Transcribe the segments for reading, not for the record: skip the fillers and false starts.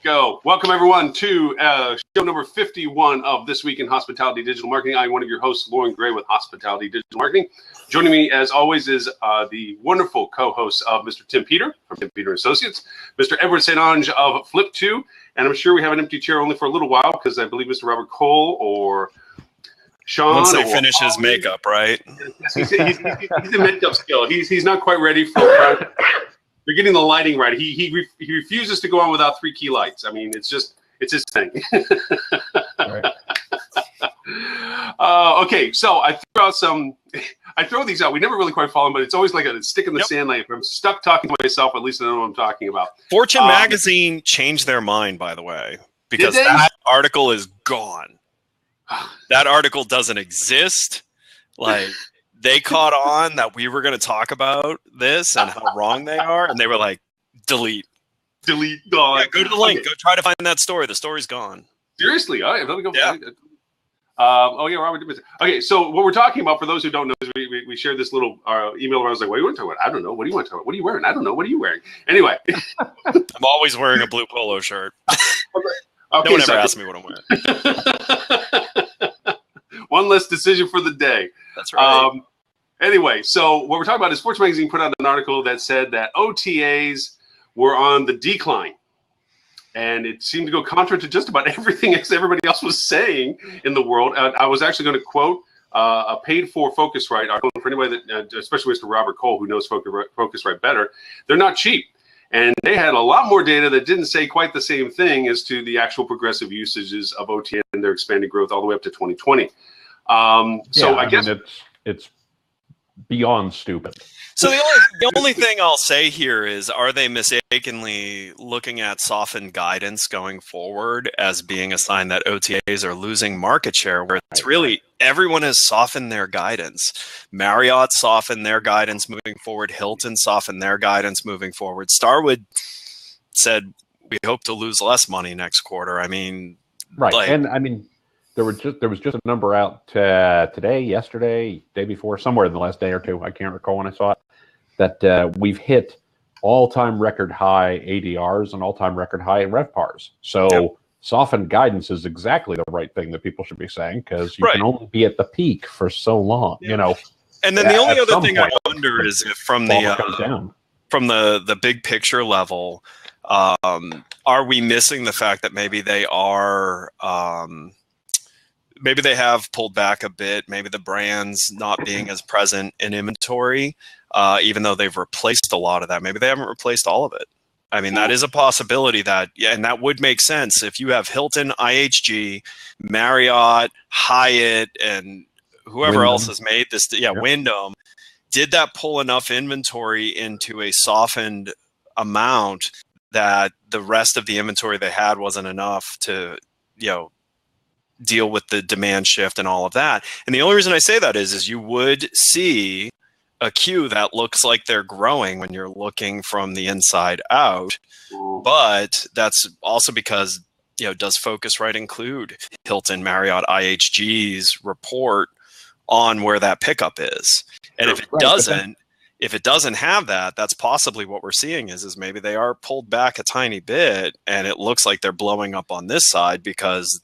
Go. Welcome, everyone, to show number 51 of This Week in Hospitality Digital Marketing. I'm one of your hosts, Loren Gray with Hospitality Digital Marketing. Joining me, as always, is the wonderful co-host of Mr. Tim Peter from Tim Peter Associates, Mr. Edward St. Ange of Flip2, and I'm sure we have an empty chair only for a little while because I believe Mr. Robert Cole or Sean. Once they finish his makeup, right? He's a makeup skill. He's not quite ready for. They're getting the lighting right. He refuses to go on without 3 key lights. I mean, it's his thing. Right. Okay, so I throw these out. We never really quite follow them, but it's always like a stick in the sand. Like if I'm stuck talking to myself, at least I know what I'm talking about. Fortune magazine changed their mind, by the way, because that article is gone. That article doesn't exist. Like, they caught on that we were going to talk about this and how wrong they are, and they were like, delete, gone. Yeah, go to the link. Go try to find that story. The story's gone. Seriously? All right, let me go. Yeah. Robert. Okay, so what we're talking about, for those who don't know, is we shared this little email where I was like, what do you want to talk about? I don't know. What do you want to talk about? What are you wearing? I don't know. What are you wearing? Anyway. I'm always wearing a blue polo shirt. Okay, no one ever asks me what I'm wearing. One less decision for the day. That's right. Anyway, so what we're talking about is Fortune Magazine put out an article that said that OTAs were on the decline. And it seemed to go contra to just about everything everybody else was saying in the world. I was actually going to quote a paid-for Phocuswright article for anybody that, especially Mr. Robert Cole, who knows Phocuswright better. They're not cheap. And they had a lot more data that didn't say quite the same thing as to the actual progressive usages of OTA and their expanded growth all the way up to 2020. So I guess it's beyond stupid. So the only thing I'll say here is, are they mistakenly looking at softened guidance going forward as being a sign that OTAs are losing market share, where it's really everyone has softened their guidance. Marriott softened their guidance moving forward. Hilton softened their guidance moving forward. Starwood said, we hope to lose less money next quarter. I mean, right. And I mean, there was just a number out today, yesterday, day before, somewhere in the last day or two. I can't recall when I saw it. That we've hit all-time record high ADRs and all-time record high RevPARs. So softened guidance is exactly the right thing that people should be saying, because you can only be at the peak for so long. You know. And then the only other thing I wonder is if from the big picture level, are we missing the fact that maybe they are. Maybe they have pulled back a bit. Maybe the brand's not being as present in inventory, even though they've replaced a lot of that. Maybe they haven't replaced all of it. I mean, that is a possibility and that would make sense if you have Hilton, IHG, Marriott, Hyatt, and whoever else has made this. Wyndham. Did that pull enough inventory into a softened amount that the rest of the inventory they had wasn't enough to, deal with the demand shift and all of that? And the only reason I say that is you would see a queue that looks like they're growing when you're looking from the inside out. But that's also because, does Phocuswright include Hilton, Marriott, IHG's report on where that pickup is? And if it doesn't have that, that's possibly what we're seeing is maybe they are pulled back a tiny bit, and it looks like they're blowing up on this side because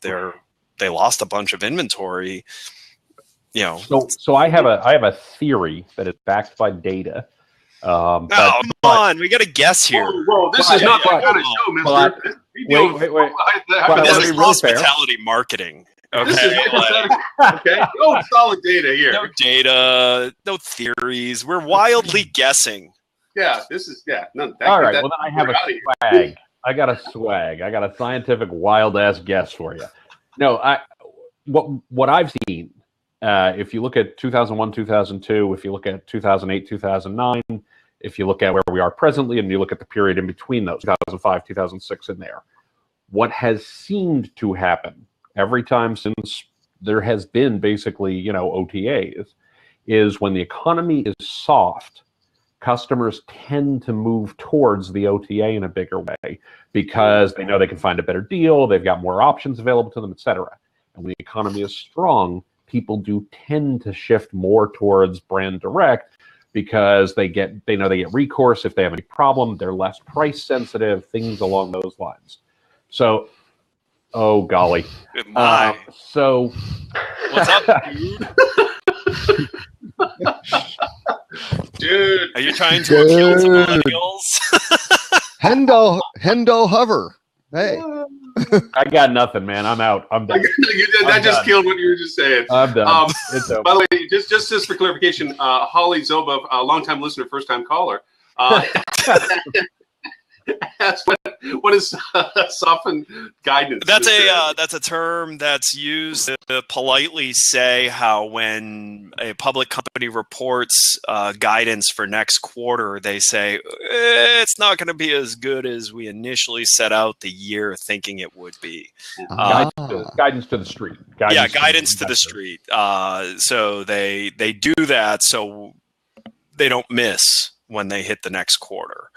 they lost a bunch of inventory, So I have a theory that is backed by data. Come on, we got to guess here. Whoa, this is not that kind of show, mister. Wait. This is hospitality marketing. Okay. This is okay. No solid data here. No data, no theories. We're wildly guessing. Yeah, this is All right. Well, then I have a swag. I got a swag. I got a scientific wild ass guess for you. No, what I've seen, if you look at 2001, 2002, if you look at 2008, 2009, if you look at where we are presently, and you look at the period in between those, 2005, 2006 in there, what has seemed to happen every time since there has been basically, OTAs, is when the economy is soft, customers tend to move towards the OTA in a bigger way because they know they can find a better deal, they've got more options available to them, etc. And when the economy is strong, people do tend to shift more towards brand direct because they know they get recourse if they have any problem, they're less price sensitive, things along those lines. So, oh golly. Good my. So, what's up, dude? Dude, Are you trying to appeal to millennials? Hendo Hover. Hey. I got nothing, man. I'm out. I'm done. that just killed what you were just saying. I'm done. It's over. By the way, just for clarification, Holly Zoba, a longtime listener, first time caller, asked what is softened guidance? That's a term that's used to politely say how when a public company reports guidance for next quarter, they say it's not going to be as good as we initially set out the year thinking it would be. Guidance to the street. Guidance to the street. So they do that so they don't miss when they hit the next quarter.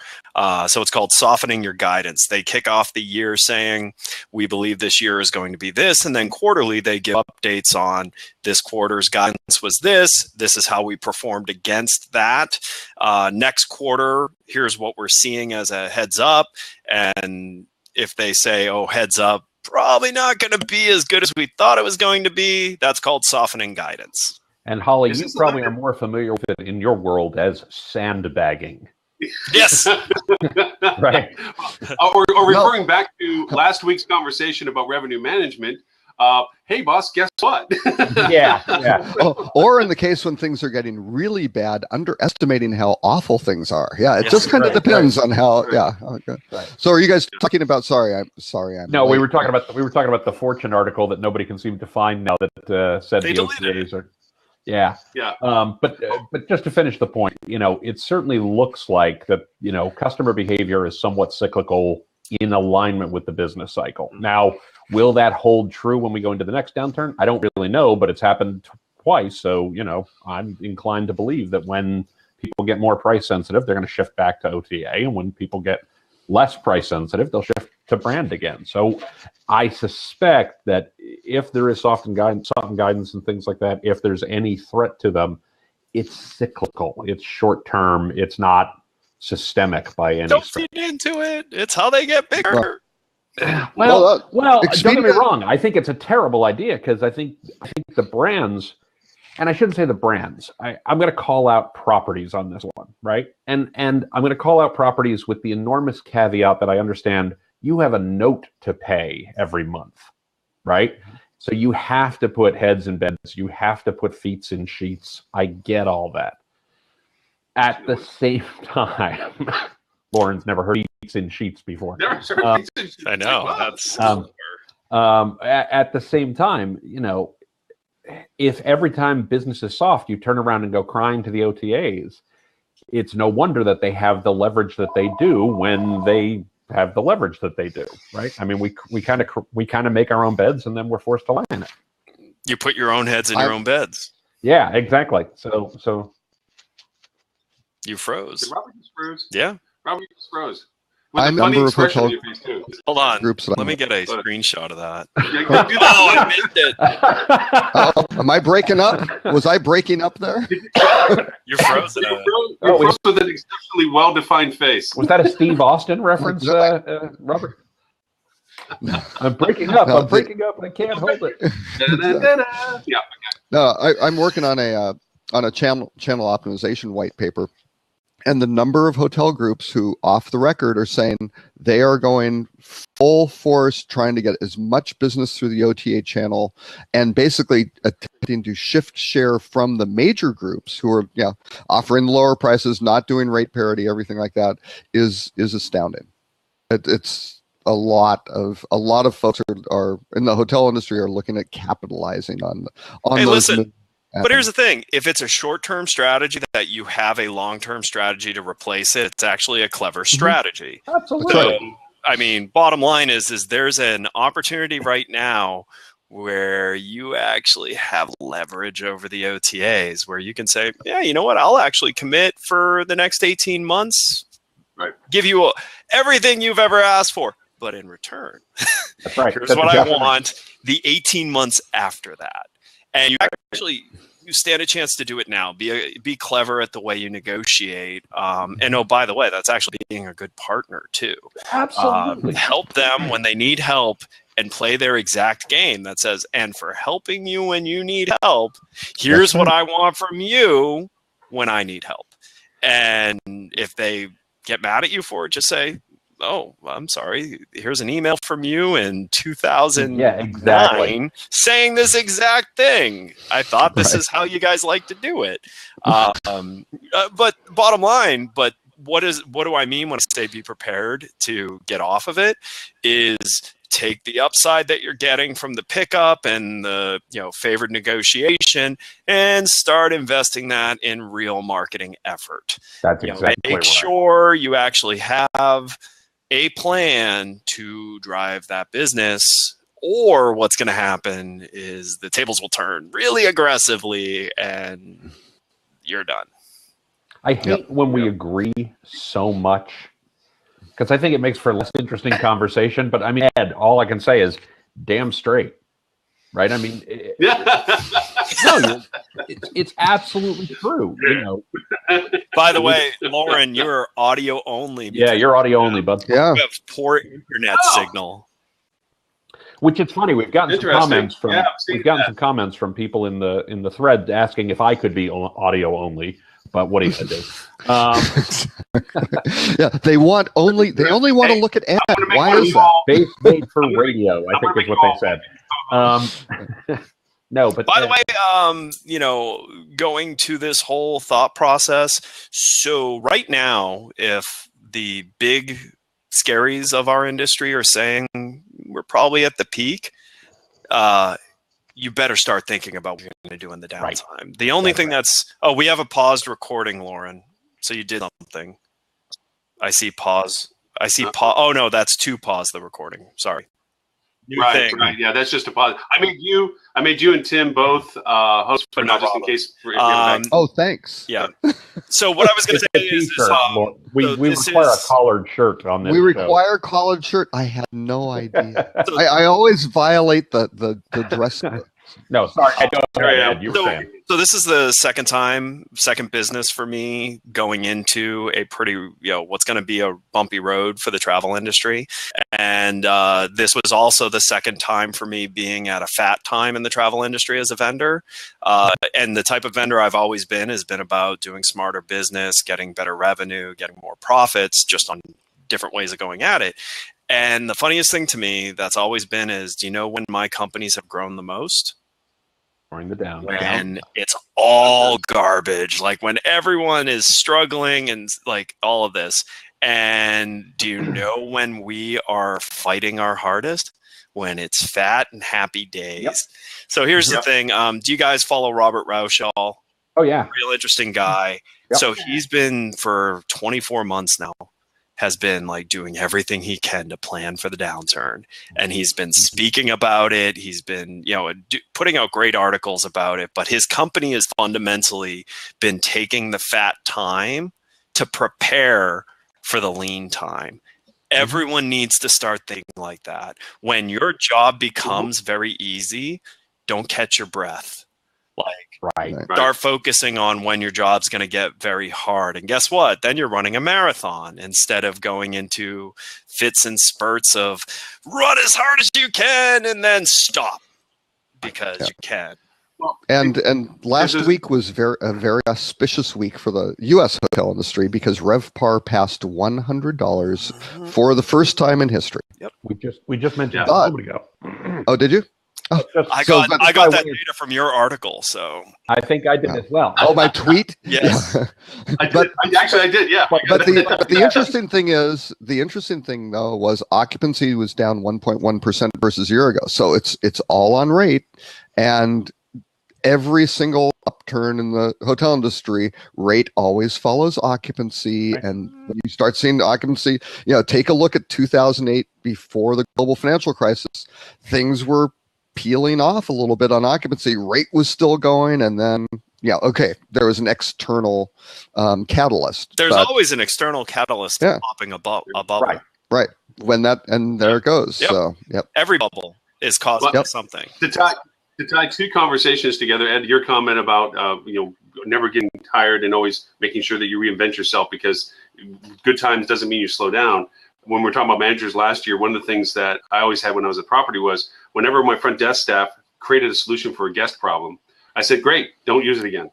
So it's called softening your guidance. They kick off the year saying, we believe this year is going to be this. And then quarterly, they give updates on this quarter's guidance was this. This is how we performed against that. Next quarter, here's what we're seeing as a heads up. And if they say, oh, heads up, probably not going to be as good as we thought it was going to be, that's called softening guidance. And Holly, you probably are more familiar with it in your world as sandbagging. Yes. Right. Or referring back to last week's conversation about revenue management, hey, boss, guess what? Yeah. Or in the case when things are getting really bad, underestimating how awful things are. Yeah, it just kind of depends on how. Right. Yeah. Okay. Right. So, are you guys talking about? I'm no, late. we were talking about the Fortune article that nobody can seem to find now that said they the OTAs are. Yeah. But just to finish the point, it certainly looks like that, customer behavior is somewhat cyclical in alignment with the business cycle. Now, will that hold true when we go into the next downturn? I don't really know, but it's happened twice. So, I'm inclined to believe that when people get more price sensitive, they're going to shift back to OTA. And when people get less price sensitive, they'll shift to brand again. So I suspect that if there is softened guidance and things like that, if there's any threat to them, it's cyclical. It's short term. It's not systemic by any Don't stretch. feed into it. It's how they get bigger. Well, don't get me wrong. I think it's a terrible idea because I think the brands, and I shouldn't say the brands. I'm going to call out properties on this one, right? And I'm going to call out properties with the enormous caveat that I understand you have a note to pay every month, right? So you have to put heads in beds. You have to put feet in sheets. I get all that. At the same time, Loren's never heard feet in sheets before. I know. That's at the same time, if every time business is soft, you turn around and go crying to the OTAs, it's no wonder that they have the leverage that they do when they have the leverage that they do, right? I mean, we kind of make our own beds and then we're forced to lie in it. You put your own heads in your own beds. Yeah, exactly. So you froze. Robert just froze. Yeah. Robert just froze. I number of hotel Hold on. Groups Let me get a screenshot of that. Oh, I missed it. Am I breaking up? Was I breaking up there? You're frozen. You froze with an exceptionally well-defined face. Was that a Steve Austin reference, Robert? No. I'm breaking up. I'm breaking up, and I can't hold it. Yeah. No, I'm working on a channel optimization white paper. And the number of hotel groups who, off the record, are saying they are going full force trying to get as much business through the OTA channel and basically attempting to shift share from the major groups who are offering lower prices, not doing rate parity, everything like that is astounding. It's a lot of folks are in the hotel industry are looking at capitalizing on hey, those. Listen. But here's the thing. If it's a short-term strategy that you have a long-term strategy to replace it, it's actually a clever strategy. Absolutely. So, I mean, bottom line is there's an opportunity right now where you actually have leverage over the OTAs where you can say, yeah, you know what? I'll actually commit for the next 18 months, right? Give you everything you've ever asked for. But in return, that's right. Here's what I want the 18 months after that. And you actually, you stand a chance to do it now. Be clever at the way you negotiate. And oh, by the way, that's actually being a good partner too. Absolutely. Help them when they need help and play their exact game that says, and for helping you when you need help, here's what I want from you when I need help. And if they get mad at you for it, just say, oh, I'm sorry, here's an email from you in 2009 saying this exact thing. I thought this is how you guys like to do it. But bottom line, what do I mean when I say be prepared to get off of it is take the upside that you're getting from the pickup and the favored negotiation and start investing that in real marketing effort. That's exactly make right. sure you actually have a plan to drive that business, or what's going to happen is the tables will turn really aggressively and you're done. I hate when we agree so much, because I think it makes for a less interesting conversation. But I mean, Ed, all I can say is damn straight, right? I mean, it's absolutely true. By the way, Loren, you're audio only. Yeah, you're audio only, bud. Yeah. You have poor internet signal. Which is funny. We've gotten some comments from people in the thread asking if I could be audio only. But what are you gonna do? They only want to look at Ed. Why is that? Base made for radio, I think is what they said. No, but by the way, going to this whole thought process. So right now, if the big scaries of our industry are saying we're probably at the peak, you better start thinking about what you're going to do in the downtime. Right. The only thing we have a paused recording, Loren. So you did something. I see pause. Oh no, that's to pause the recording. Sorry. Right. Yeah, that's just a pause. I made you and Tim both hosts, but not just in case. Oh, thanks. Yeah. So what I was going to say is we require a collared shirt on this. We require a collared shirt. I had no idea. I always violate the dress code. No, sorry. I don't. You were saying. So this is the second business for me going into a pretty, what's going to be a bumpy road for the travel industry. And this was also the second time for me being at a fat time in the travel industry as a vendor. And the type of vendor I've always been has been about doing smarter business, getting better revenue, getting more profits, just on different ways of going at it. And the funniest thing to me that's always been is, do you know when my companies have grown the most? During the down. When it's all garbage, like when everyone is struggling and like all of this. And do you know when we are fighting our hardest? When it's fat and happy days. Yep. So here's the thing. Do you guys follow Robert Rauschall? Oh, yeah. Real interesting guy. Yep. So he's been for 24 months now, has been like doing everything he can to plan for the downturn. And he's been speaking about it. He's been, putting out great articles about it, but his company has fundamentally been taking the fat time to prepare for the lean time. Everyone needs to start thinking like that. When your job becomes very easy, don't catch your breath. Start focusing on when your job's going to get very hard. And guess what? Then you're running a marathon instead of going into fits and spurts of run as hard as you can and then stop because you can. And last week was a very auspicious week for the U.S. hotel industry because RevPAR passed $100 for the first time in history. Yep. We just mentioned that a moment ago. Oh, did you? Oh, I got that data from your article, so I think I did as well. Oh, my tweet? Yes, I did. Yeah. But the interesting thing though was occupancy was down 1.1% versus a year ago. So it's all on rate, and every single upturn in the hotel industry, rate always follows occupancy. Right. And when you start seeing the occupancy, take a look at 2008 before the global financial crisis. Things were peeling off a little bit on occupancy. Rate was still going, and then there was an external catalyst. There's always an external catalyst popping a bubble. Right. When that, and there it goes. Yep. So every bubble is caused by something. To to tie two conversations together, Ed, your comment about never getting tired and always making sure that you reinvent yourself because good times doesn't mean you slow down. When we were talking about managers last year, one of the things that I always had when I was at property was whenever my front desk staff created a solution for a guest problem, I said, great, don't use it again.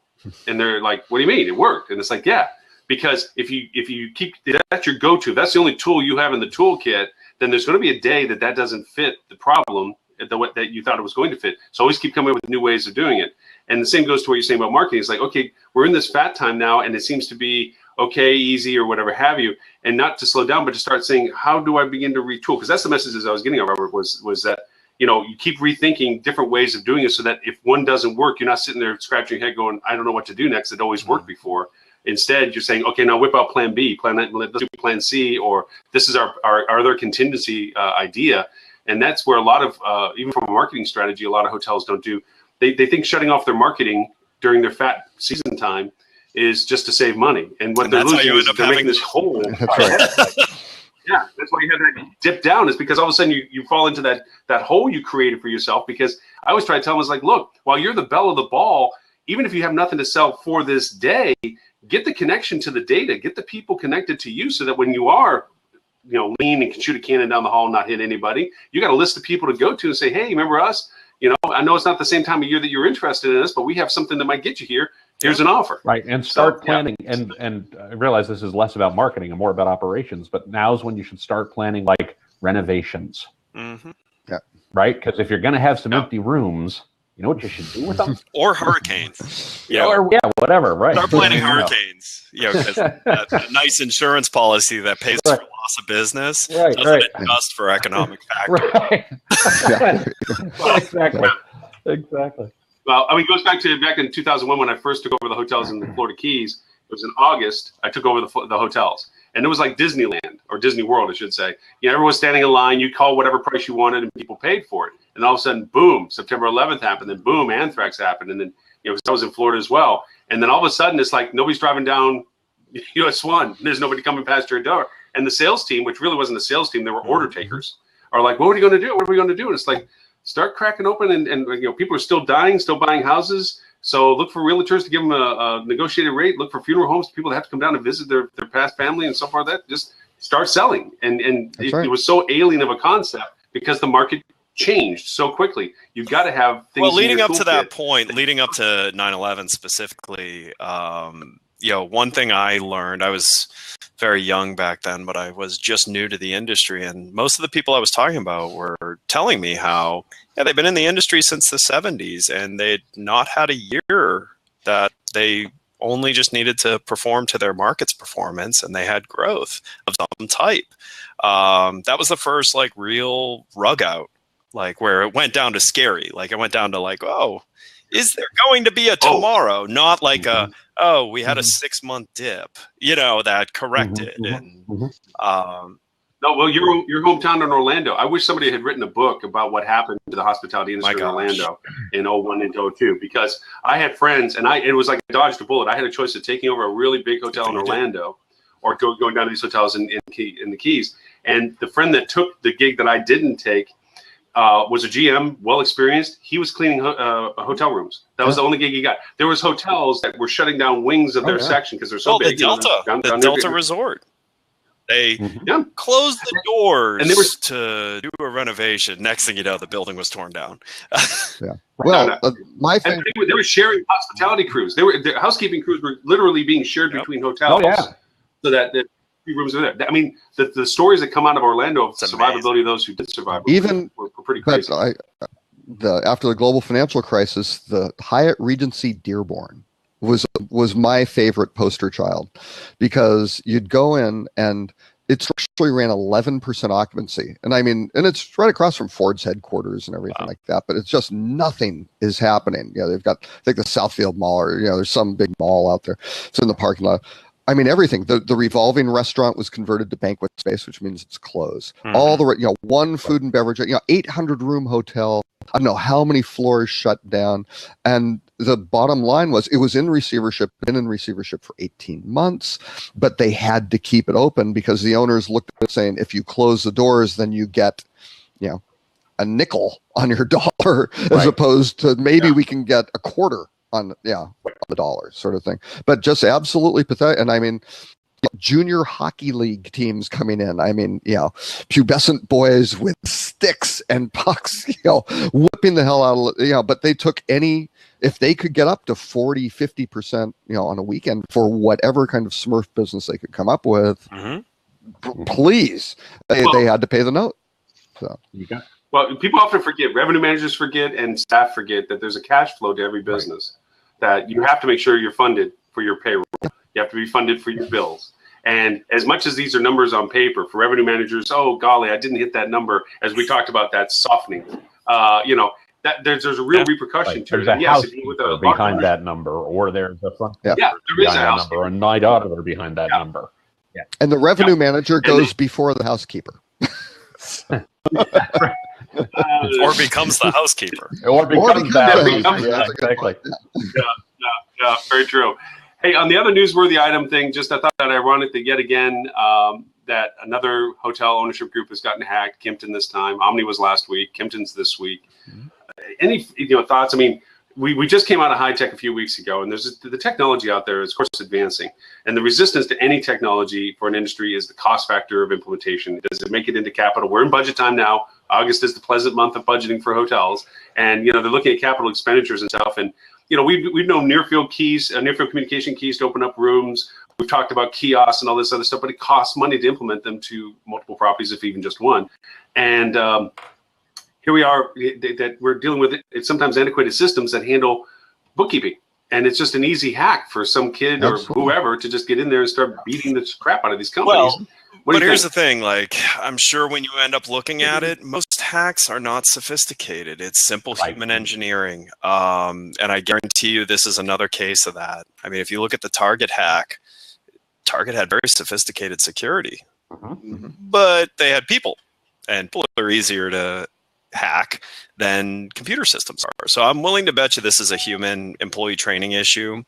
And they're like, what do you mean? It worked. And it's like, yeah, because if you keep, that's your go-to, that's the only tool you have in the toolkit, then there's going to be a day that doesn't fit the problem that you thought it was going to fit. So always keep coming up with new ways of doing it. And the same goes to what you're saying about marketing. It's like, okay, we're in this fat time now, and it seems to be okay, easy, or whatever have you, and not to slow down, but to start saying, how do I begin to retool? Because that's the messages I was getting, Robert, was that, you keep rethinking different ways of doing it so that if one doesn't work, you're not sitting there scratching your head going, I don't know what to do next. It always worked before. Instead, you're saying, okay, now whip out plan B, let's do plan C, or this is our other contingency idea. And that's where a lot of, even from a marketing strategy, a lot of hotels don't do. They think shutting off their marketing during their fat season time is just to save money. And what they're losing is they're making this hole. That's right. Yeah, that's why you have that dip down, is because all of a sudden you fall into that hole you created for yourself. Because I always try to tell them, is like, look, while you're the belle of the ball, even if you have nothing to sell for this day, get the connection to the data, get the people connected to you so that when you are, lean and can shoot a cannon down the hall and not hit anybody, you got a list of people to go to and say, hey, remember us? I know it's not the same time of year that you're interested in us, but we have something that might get you here. Here's an offer. Right, and start planning. Yeah. And I realize this is less about marketing and more about operations, but now's when you should start planning like renovations. Mm-hmm. Yeah. Right, because if you're going to have some empty rooms, you know what you should do with them? Or hurricanes. Or whatever, right. Start planning hurricanes. Because that nice insurance policy that pays for loss of business doesn't adjust for economic factors. Right. Exactly. Well, it goes back in 2001 when I first took over the hotels in the Florida Keys. It was in August. I took over the hotels, and it was like Disneyland, or Disney World, I should say. Everyone was standing in line. You call whatever price you wanted, and people paid for it. And all of a sudden, boom, September 11th happened. Then boom, anthrax happened. And then I was in Florida as well. And then all of a sudden, it's like nobody's driving down US 1. There's nobody coming past your door. And the sales team, which really wasn't a sales team, they were order takers, are like, what are you going to do? What are we going to do? And it's like, start cracking open, and people are still dying, still buying houses. So look for realtors to give them a negotiated rate. Look for funeral homes, people that have to come down and visit their past family and stuff like that. Just start selling. And it was so alien of a concept because the market changed so quickly. You've got to have things. Well, leading up to that point, leading up to 9/11 specifically, one thing I learned, I was very young back then, but I was just new to the industry. And most of the people I was talking about were telling me how, they've been in the industry since the 70s and they'd not had a year that they only just needed to perform to their market's performance, and they had growth of some type. That was the first real rug out, where it went down to scary. It went down to oh, is there going to be a tomorrow? Not we had a 6-month dip, that corrected. No, well, your hometown in Orlando. I wish somebody had written a book about what happened to the hospitality industry in Orlando in 01 and 02, because I had friends, and it was like I dodged a bullet. I had a choice of taking over a really big hotel in Orlando or going down to these hotels in the Keys. And the friend that took the gig that I didn't take was a GM, well experienced. He was cleaning hotel rooms. That was the only gig he got. There was hotels that were shutting down wings of their section because they're so big. The Delta Resort. They closed the doors and they were to do a renovation. Next thing you know, the building was torn down. Well, my thing, they were sharing hospitality crews. The housekeeping crews were literally being shared between hotels. So that the rooms are there. I mean, the stories that come out of Orlando of survivability of those who did survive were pretty crazy. After the global financial crisis, the Hyatt Regency Dearborn was my favorite poster child, because you'd go in and it actually ran 11% occupancy. And it's right across from Ford's headquarters and everything like that, but it's just nothing is happening. They've got, I think, the Southfield Mall, or, there's some big mall out there. It's in the parking lot. Everything. The revolving restaurant was converted to banquet space, which means it's closed. All the, one food and beverage, 800 room hotel. I don't know how many floors shut down. And the bottom line was, it was been in receivership for 18 months, but they had to keep it open because the owners looked at it saying, if you close the doors, then you get, a nickel on your dollar as opposed to maybe we can get a quarter on the dollar sort of thing. But just absolutely pathetic. And I mean, junior hockey league teams coming in. I mean, pubescent boys with sticks and pucks, whipping the hell out of, but they took if they could get up to 40, 50%, on a weekend for whatever kind of Smurf business they could come up with, please, they had to pay the note. So well, people often forget, revenue managers forget, and staff forget that there's a cash flow to every business, that you have to make sure you're funded for your payroll. You have to be funded for your bills. And as much as these are numbers on paper, for revenue managers, oh, golly, I didn't hit that number, as we talked about that softening. That there's a real repercussion to it. There's a housekeeper behind that number, or there's a front there is a number, a night auditor behind that number. Yeah. And the revenue manager goes before the housekeeper. Or becomes the housekeeper. Or becomes the housekeeper. Yeah, exactly. Yeah, very true. Hey, on the other newsworthy item thing, just I thought that ironic that yet again that another hotel ownership group has gotten hacked. Kimpton this time. Omni was last week. Kimpton's this week. Any thoughts? I mean, we just came out of high tech a few weeks ago, and there's the technology out there is, of course, advancing, and the resistance to any technology for an industry is the cost factor of implementation. Does it make it into capital? We're in budget time now. August is the pleasant month of budgeting for hotels, and they're looking at capital expenditures and stuff. And we've known near field communication keys to open up rooms. We've talked about kiosks and all this other stuff, but it costs money to implement them to multiple properties, if even just one. And here we are, that we're dealing with it's sometimes antiquated systems that handle bookkeeping. And it's just an easy hack for some kid or whoever to just get in there and start beating the crap out of these companies. Well, but here's the thing, I'm sure when you end up looking at it, most hacks are not sophisticated. It's simple human engineering. And I guarantee you this is another case of that. I mean, if you look at the Target hack, Target had very sophisticated security, but they had people, and people are easier to hack than computer systems are. So I'm willing to bet you this is a human employee training issue.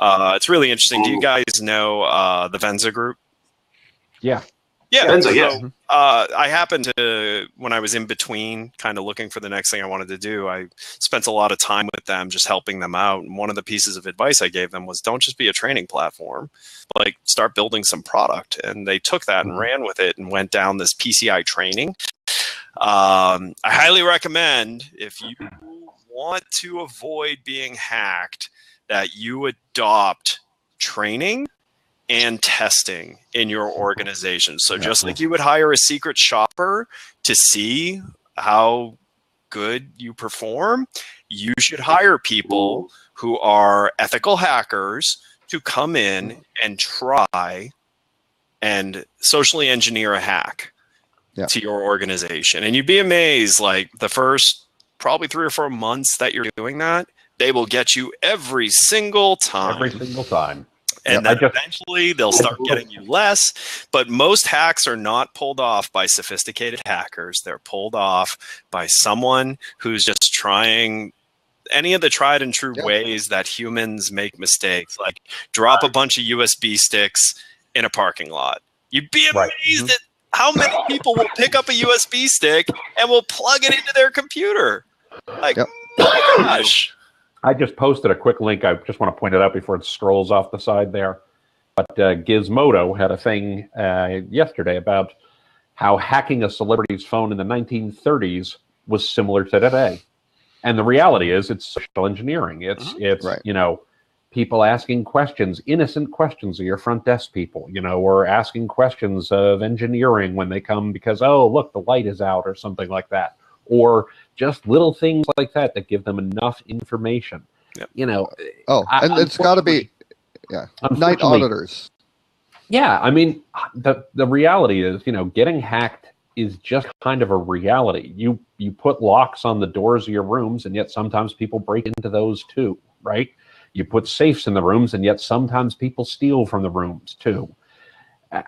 It's really interesting. Do you guys know the Venza group? Yeah. Yeah, Venza, so, I happened to, when I was in between kind of looking for the next thing I wanted to do, I spent a lot of time with them just helping them out. And one of the pieces of advice I gave them was, don't just be a training platform, start building some product. And they took that and ran with it and went down this PCI training. I highly recommend, if you want to avoid being hacked, that you adopt training and testing in your organization. So just like you would hire a secret shopper to see how good you perform, you should hire people who are ethical hackers to come in and try and socially engineer a hack to your organization. And you'd be amazed, the first probably 3 or 4 months that you're doing that, they will get you every single time. Every single time. And then eventually they'll start getting you less. But most hacks are not pulled off by sophisticated hackers. They're pulled off by someone who's just trying any of the tried and true ways that humans make mistakes, like drop a bunch of USB sticks in a parking lot. You'd be amazed at how many people will pick up a USB stick and will plug it into their computer. My gosh. I just posted a quick link. I just want to point it out before it scrolls off the side there. But Gizmodo had a thing yesterday about how hacking a celebrity's phone in the 1930s was similar to today. And the reality is it's social engineering. It's people asking questions, innocent questions of your front desk people, or asking questions of engineering when they come because, oh, look, the light is out or something like that. Or just little things like that give them enough information. And it's got to be night auditors. Yeah, I mean, the reality is, getting hacked is just kind of a reality. You put locks on the doors of your rooms, and yet sometimes people break into those too, right? You put safes in the rooms, and yet sometimes people steal from the rooms too.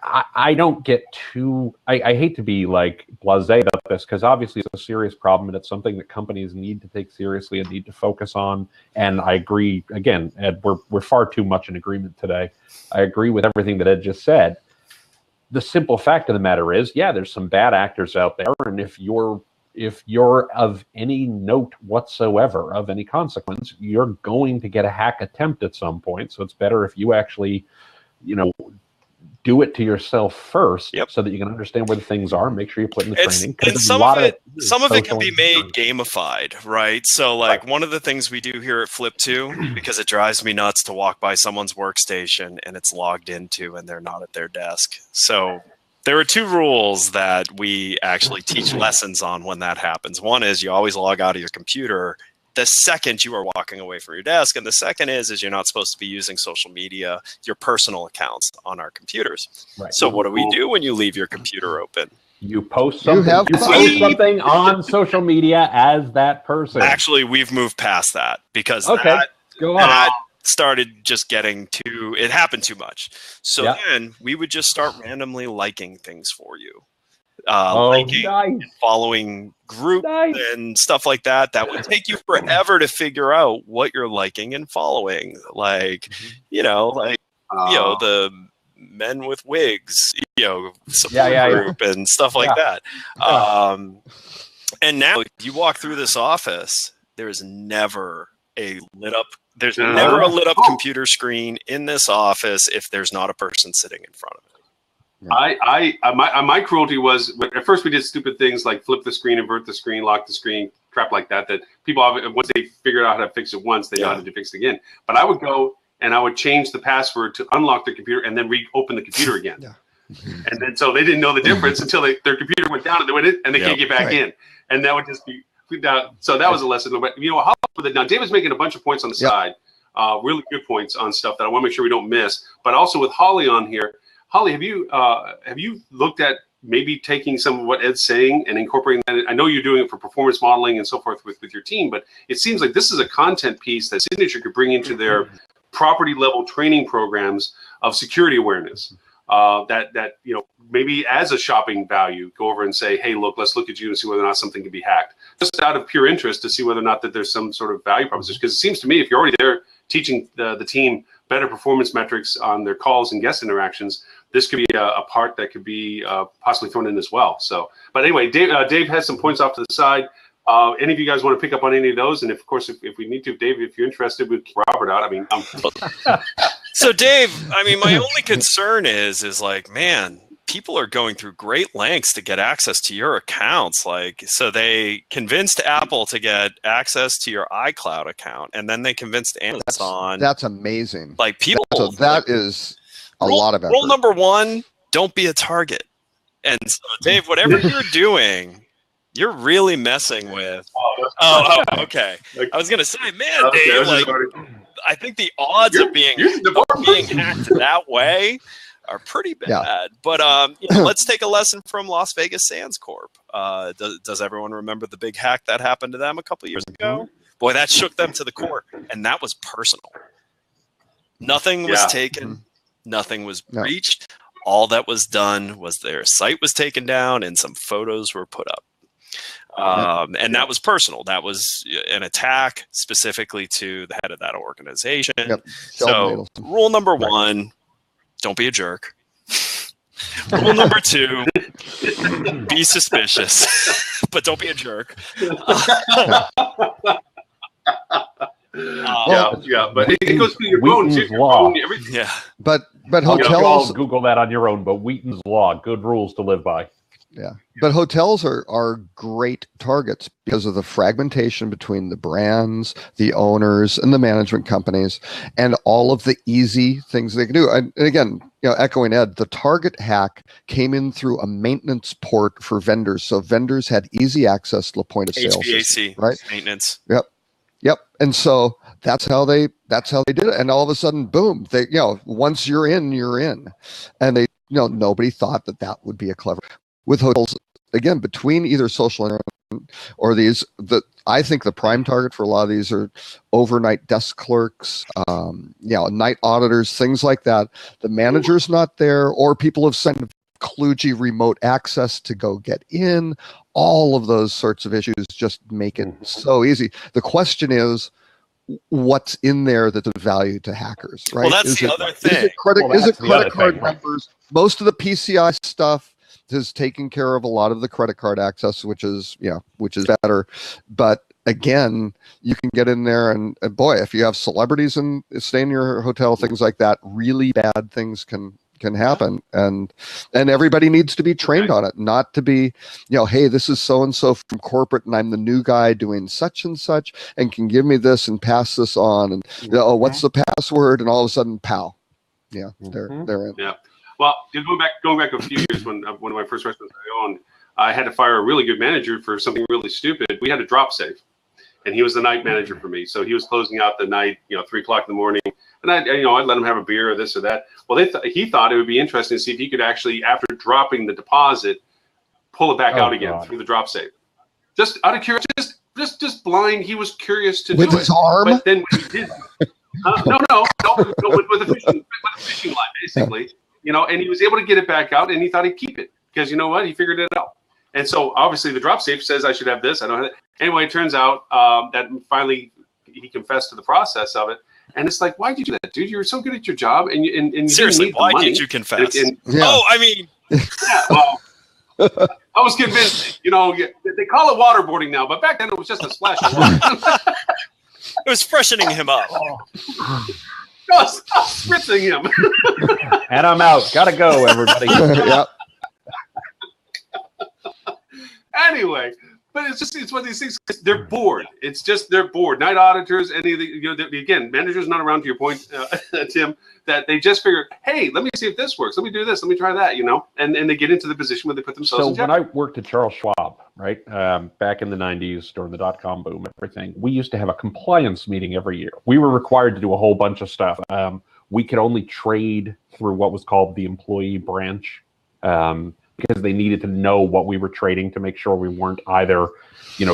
I don't get too, I hate to be blasé about this, because obviously it's a serious problem and it's something that companies need to take seriously and need to focus on. And I agree, again, Ed, we're far too much in agreement today. I agree with everything that Ed just said. The simple fact of the matter is, there's some bad actors out there. And if you're if you're of any note whatsoever, of any consequence, you're going to get a hack attempt at some point. So it's better if you actually, do it to yourself first, so that you can understand where the things are. Make sure you put in the training. And some of it can be made gamified, right? So like one of the things we do here at Flip2, because it drives me nuts to walk by someone's workstation and it's logged into and they're not at their desk. So there are 2 rules that we actually teach lessons on when that happens. One is you always log out of your computer the second you are walking away from your desk. And the second is you're not supposed to be using social media, your personal accounts on our computers. Right. So what do we do when you leave your computer open? You post something. You post something on social media as that person. Actually, we've moved past that because that started just getting too. It happened too much. So then we would just start randomly liking things for you, liking and following group and stuff like that. That would take you forever to figure out what you're liking and following. Like, the men with wigs, support group and stuff like that. And now you walk through this office, there's never a lit up computer screen in this office if there's not a person sitting in front of it. My cruelty was, at first we did stupid things like flip the screen, invert the screen, lock the screen, crap like that people, once they figured out how to fix it once, they know how to fix it again. But I would go and I would change the password to unlock the computer and then reopen the computer again. And then so they didn't know the difference until their computer went down and they went in and they can't get back in. And that would just be down. So that was a lesson. But now David's making a bunch of points on the side, really good points on stuff that I want to make sure we don't miss. But also with Holly on here, Holly, have you looked at maybe taking some of what Ed's saying and incorporating that? I know you're doing it for performance modeling and so forth with your team, but it seems like this is a content piece that Signature could bring into their property level training programs of security awareness. That maybe as a shopping value, go over and say, hey, look, let's look at you and see whether or not something can be hacked, just out of pure interest to see whether or not that there's some sort of value proposition. Because it seems to me if you're already there teaching the team better performance metrics on their calls and guest interactions, this could be a part that could be possibly thrown in as well. So, but anyway, Dave has some points off to the side. Any of you guys want to pick up on any of those? And of course, if we need to, Dave, if you're interested, we'll keep Robert out. I mean, So Dave, my only concern is like, man, people are going through great lengths to get access to your accounts. Like, so they convinced Apple to get access to your iCloud account, and then they convinced Amazon. That's amazing. Like people. So that is a lot of effort. Rule number 1: don't be a target. And so, Dave, whatever you're doing, you're really messing with. Oh, okay. I was gonna say, man, Dave, I think the odds of being hacked that way are pretty bad. But let's take a lesson from Las Vegas Sands Corp. Does everyone remember the big hack that happened to them a couple of years ago? Boy, that shook them to the core, and that was personal. Nothing was taken. Nothing was breached. All that was done was their site was taken down and some photos were put up. And that was personal. That was an attack specifically to the head of that organization. So rule number 1, don't be a jerk. Rule number 2, be suspicious, but don't be a jerk. But it goes through your phone, too. Your phone, everything. Yeah. But hotels. Google that on your own. But Wheaton's Law, good rules to live by. Yeah, but hotels are great targets because of the fragmentation between the brands, the owners, and the management companies, and all of the easy things they can do. And again, echoing Ed, the Target hack came in through a maintenance port for vendors, so vendors had easy access to the point of sale, HVAC, right? Maintenance. Yep. And so that's how they did it. And all of a sudden, boom! They once you're in, you're in, and they nobody thought that would be a clever. With hotels, again, between either social internet or these, I think the prime target for a lot of these are overnight desk clerks, night auditors, things like that. The manager's not there, or people have sent kludgy remote access to go get in. All of those sorts of issues just make it so easy. The question is, what's in there that's of value to hackers, right? Well, that's the other thing. Is it credit card numbers? Most of the PCI stuff has taken care of a lot of the credit card access, which is better. But again, you can get in there and boy, if you have celebrities and stay in your hotel, things like that, really bad things can happen, and everybody needs to be trained on it, not to be, hey, this is so and so from corporate and I'm the new guy doing such and such and can give me this and pass this on, and what's the password, and all of a sudden, pow, they're in. Yeah. Well, going back a few years, when one of my first restaurants I owned, I had to fire a really good manager for something really stupid. We had a drop safe, and he was the night manager for me. So he was closing out the night, 3 o'clock in the morning, and I'd let him have a beer or this or that. Well, he thought it would be interesting to see if he could actually, after dropping the deposit, pull it back out again through the drop safe. Just out of curiosity, just blind. He was curious to with do his it. arm. But then when he did, no, with a fishing line, basically. And he was able to get it back out, and he thought he'd keep it because you know what? He figured it out. And so obviously the drop safe says I should have this. I don't have it. Anyway, it turns out that finally he confessed to the process of it. And it's like, why'd you do that, dude? You were so good at your job, and you seriously, why did you confess? I mean, well, I was convinced. They call it waterboarding now, but back then it was just a splash of water. It was freshening him up. No, stop spritzing him. And I'm out. Gotta go, everybody. Yep. Anyway, but it's one of these things. They're bored. It's just they're bored. Night auditors, any of the again, managers not around, to your point, Tim, that they just figure, hey, let me see if this works. Let me do this. Let me try that. And they get into the position where they put themselves in jeopardy. When I worked at Charles Schwab, right, back in the 90s during the .com boom and everything, we used to have a compliance meeting every year. We were required to do a whole bunch of stuff. We could only trade through what was called the employee branch, because they needed to know what we were trading to make sure we weren't either,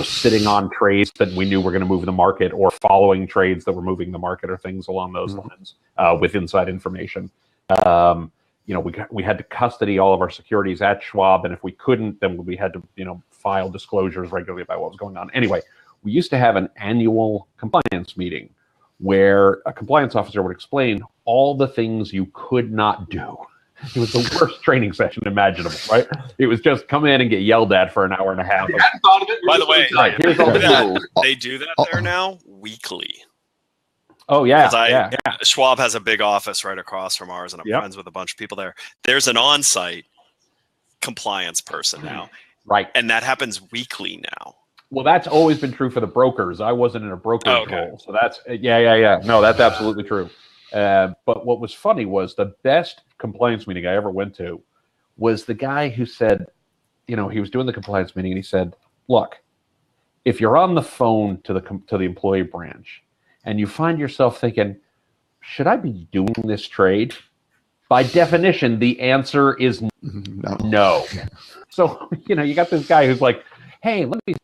sitting on trades that we knew were going to move the market, or following trades that were moving the market, or things along those lines, with inside information. We had to custody all of our securities at Schwab, and if we couldn't, then we had to, file disclosures regularly about what was going on. Anyway, we used to have an annual compliance meeting where a compliance officer would explain all the things you could not do. It was the worst training session imaginable, right? It was just come in and get yelled at for an hour and a half. By the way, here's all the rules. They do that there now weekly. Oh, yeah. Schwab has a big office right across from ours, and I'm friends with a bunch of people there. There's an on-site compliance person now. Right. And that happens weekly now. Well, that's always been true for the brokers. I wasn't in a brokerage role. So that's, No, that's absolutely true. But what was funny was the best compliance meeting I ever went to was the guy who said, he was doing the compliance meeting, and he said, look, if you're on the phone to the employee branch and you find yourself thinking, should I be doing this trade? By definition, the answer is no. So, you got this guy who's like, hey, let me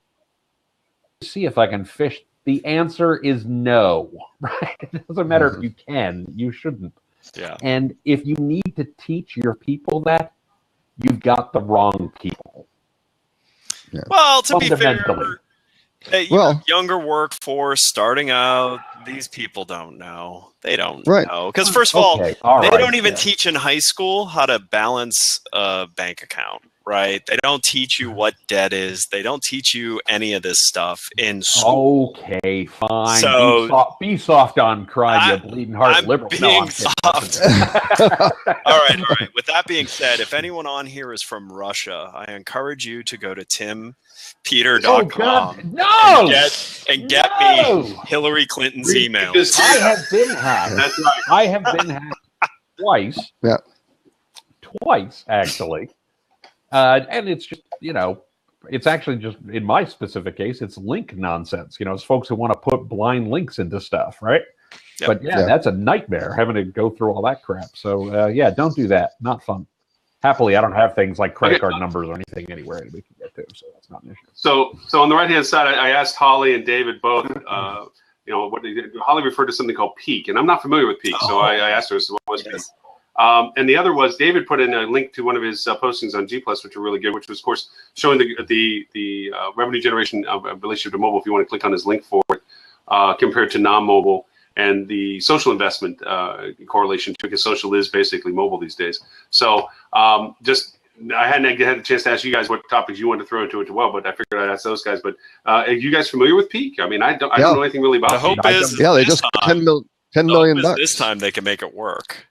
see if I can fish. The answer is no, right? It doesn't matter if you can, you shouldn't. Yeah. And if you need to teach your people that, you've got the wrong people. Yeah. Well, to be fair, younger workforce starting out, these people don't know. They don't know. Because first of all, they don't even teach in high school how to balance a bank account. Right? They don't teach you what debt is. They don't teach you any of this stuff in school. Okay, fine. So be soft on crime, you bleeding heart liberal. Being soft. All right. With that being said, if anyone on here is from Russia, I encourage you to go to timpeter.com and get me Hillary Clinton's emails. I have been hacked. That's right. I have been hacked twice. Yeah. Twice, actually. And it's just, it's actually just, in my specific case, it's link nonsense. It's folks who want to put blind links into stuff, right? Yep. But that's a nightmare, having to go through all that crap. So, don't do that. Not fun. Happily, I don't have things like credit card numbers or anything anywhere we can get to, so that's not an issue. So on the right-hand side, I asked Holly and David both, Holly referred to something called Peak, and I'm not familiar with Peak, so I asked her, so what was Peak? And the other was David put in a link to one of his postings on G+, which are really good, which was, of course, showing the revenue generation of relationship to mobile, if you want to click on his link for it, compared to non-mobile, and the social investment correlation to, because social is basically mobile these days. So just I hadn't had a chance to ask you guys what topics you wanted to throw into it as well, but I figured I'd ask those guys. But are you guys familiar with Peak? I mean, I don't know anything really about the hope Peak. is they just $10 million bucks. This time they can make it work.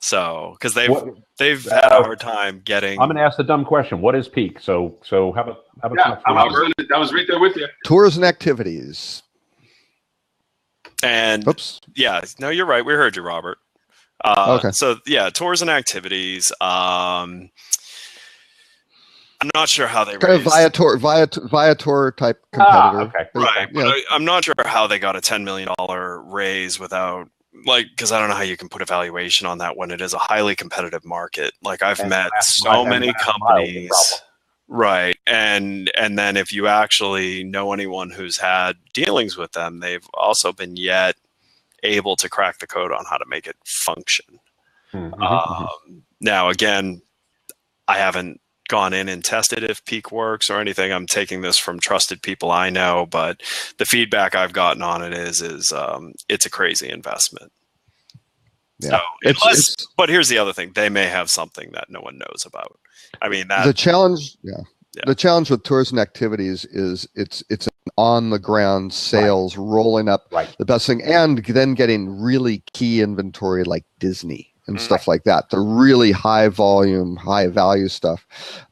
So, because they've had a hard time getting. I'm going to ask the dumb question. What is Peak? So how about I was right there with you. Tours and activities. And oops. Yeah, no, you're right. We heard you, Robert. Okay. So yeah, tours and activities. I'm not sure how they kind of Viator type competitor. Okay. Right. But I'm not sure how they got a $10 million raise without, because I don't know how you can put a valuation on that when it is a highly competitive market. Like I've met so many companies. Right. And then if you actually know anyone who's had dealings with them, they've also been yet able to crack the code on how to make it function. Now, again, I haven't gone in and tested if Peak works or anything. I'm taking this from trusted people I know, but the feedback I've gotten on it is it's a crazy investment. Yeah. So but here's the other thing. They may have something that no one knows about. I mean, the challenge, the challenge with tours and activities is it's an on the ground sales rolling up the best thing, and then getting really key inventory like Disney and stuff like that. The really high volume, high value stuff.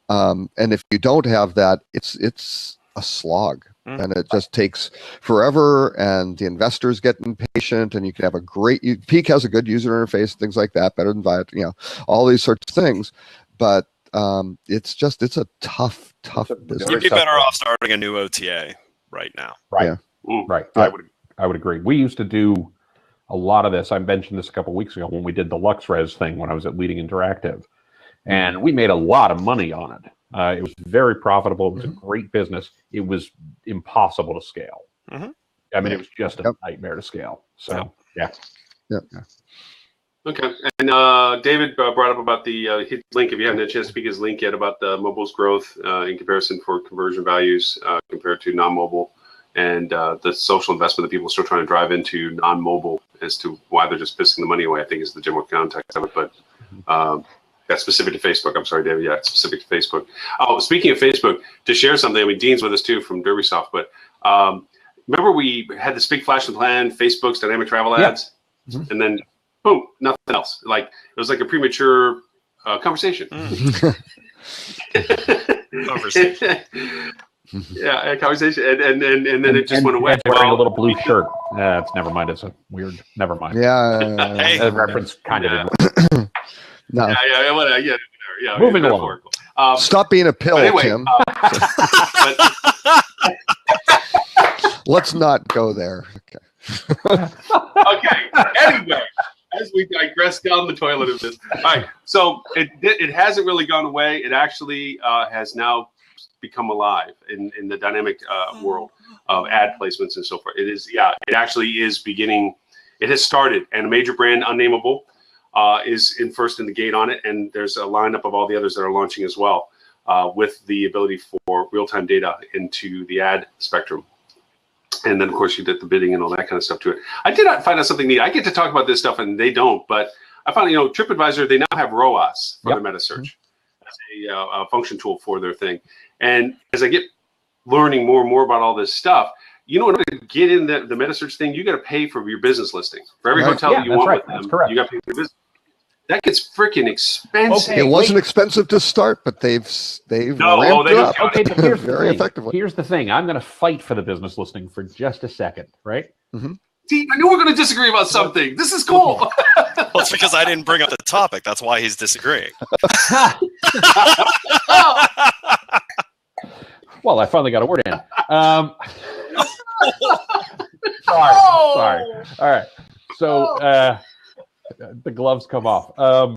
And if you don't have that, it's a slog. And it just takes forever, and the investors get impatient, and you can have a great Peak has a good user interface, things like that, better than Viat, all these sorts of things. But it's a tough business. You'd be better off starting a new OTA right now. Right. Yeah. Right. I would agree. We used to do a lot of this. I mentioned this a couple of weeks ago when we did the LuxRes thing when I was at Leading Interactive, and we made a lot of money on it. It was very profitable. It was a great business. It was impossible to scale. I mean, it was just a nightmare to scale. So, yeah. Okay. And David brought up about the his link, if you haven't had a chance to speak his link yet, about the mobile's growth in comparison for conversion values compared to non-mobile, and the social investment that people are still trying to drive into non-mobile as to why they're just pissing the money away, I think is the general context of it. But that's specific to Facebook. I'm sorry, David. Yeah, it's specific to Facebook. Oh, speaking of Facebook, to share something, I mean, Dean's with us too from Derbysoft, but remember we had this big flash and plan, Facebook's dynamic travel ads, and then boom, nothing else. Like it was like a premature conversation. Conversation. Yeah, a conversation, and then it just went away. Wearing a little blue shirt. It's never mind. It's a weird. Never mind. Yeah, that reference kind of. No. Yeah. Moving along. Stop being a pill, anyway, Tim. Let's not go there. Okay. Anyway, as we digress down the toilet of this. All right. So it hasn't really gone away. It actually has now become alive in the dynamic world of ad placements and so forth. It is, it actually is beginning. It has started, and a major brand, unnameable, is first in the gate on it, and there's a lineup of all the others that are launching as well, with the ability for real-time data into the ad spectrum. And then, of course, you did the bidding and all that kind of stuff to it. I did not find out something neat. I get to talk about this stuff, and they don't. But I found, TripAdvisor, they now have ROAS for their meta search as a function tool for their thing. And as I get learning more and more about all this stuff, in order to get in the meta search thing, you got to pay for your business listing. For every hotel that you want with them, you got to pay for your business. That gets freaking expensive. Okay, it wasn't expensive to start, but they've ramped it up. Okay, but here's very effectively. Here's the thing. I'm going to fight for the business listing for just a second, right? See, I knew we were going to disagree about something. This is cool. Well, it's because I didn't bring up the topic. That's why he's disagreeing. Well, I finally got a word in. Sorry. All right. So the gloves come off. So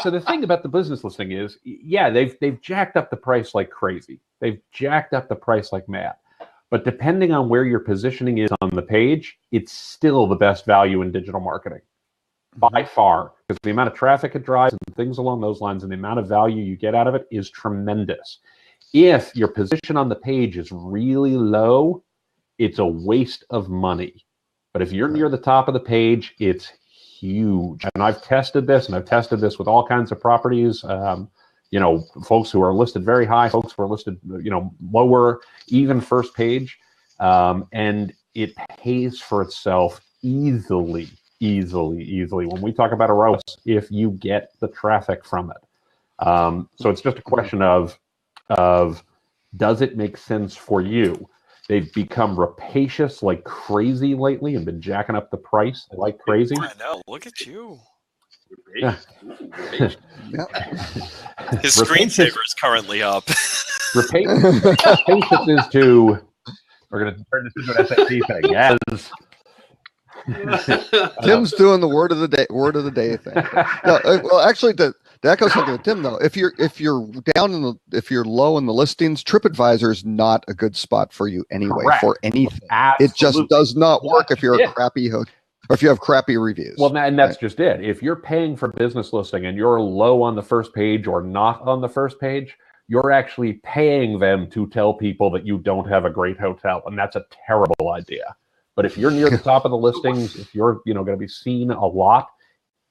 the thing about the business listing is, they've jacked up the price like crazy. They've jacked up the price like mad. But depending on where your positioning is on the page, it's still the best value in digital marketing by far, because the amount of traffic it drives and things along those lines and the amount of value you get out of it is tremendous. If your position on the page is really low, it's a waste of money. But if you're near the top of the page, it's huge. And I've tested this, and I've tested this with all kinds of properties. You know, folks who are listed very high, folks who are listed, you know, lower, even first page, and it pays for itself easily. When we talk about a ROAS, if you get the traffic from it. So it's just a question of does it make sense for you? They've become rapacious like crazy lately and been jacking up the price like crazy. I know. Look at you. Yeah. His screensaver is currently up. Rapacious is to. We're going to turn this into an SAT thing. Yes. Tim's doing the word of the day thing. No, well, actually, to echo something with Tim though, if you're if you're low in the listings, TripAdvisor is not a good spot for you anyway. Correct. For anything. Absolutely. It just does not work if you're a crappy hotel. Or if you have crappy reviews. Well, and that's just it. If you're paying for business listing and you're low on the first page or not on the first page, you're actually paying them to tell people that you don't have a great hotel, and that's a terrible idea. But if you're near the top of the listings, if you're going to be seen a lot,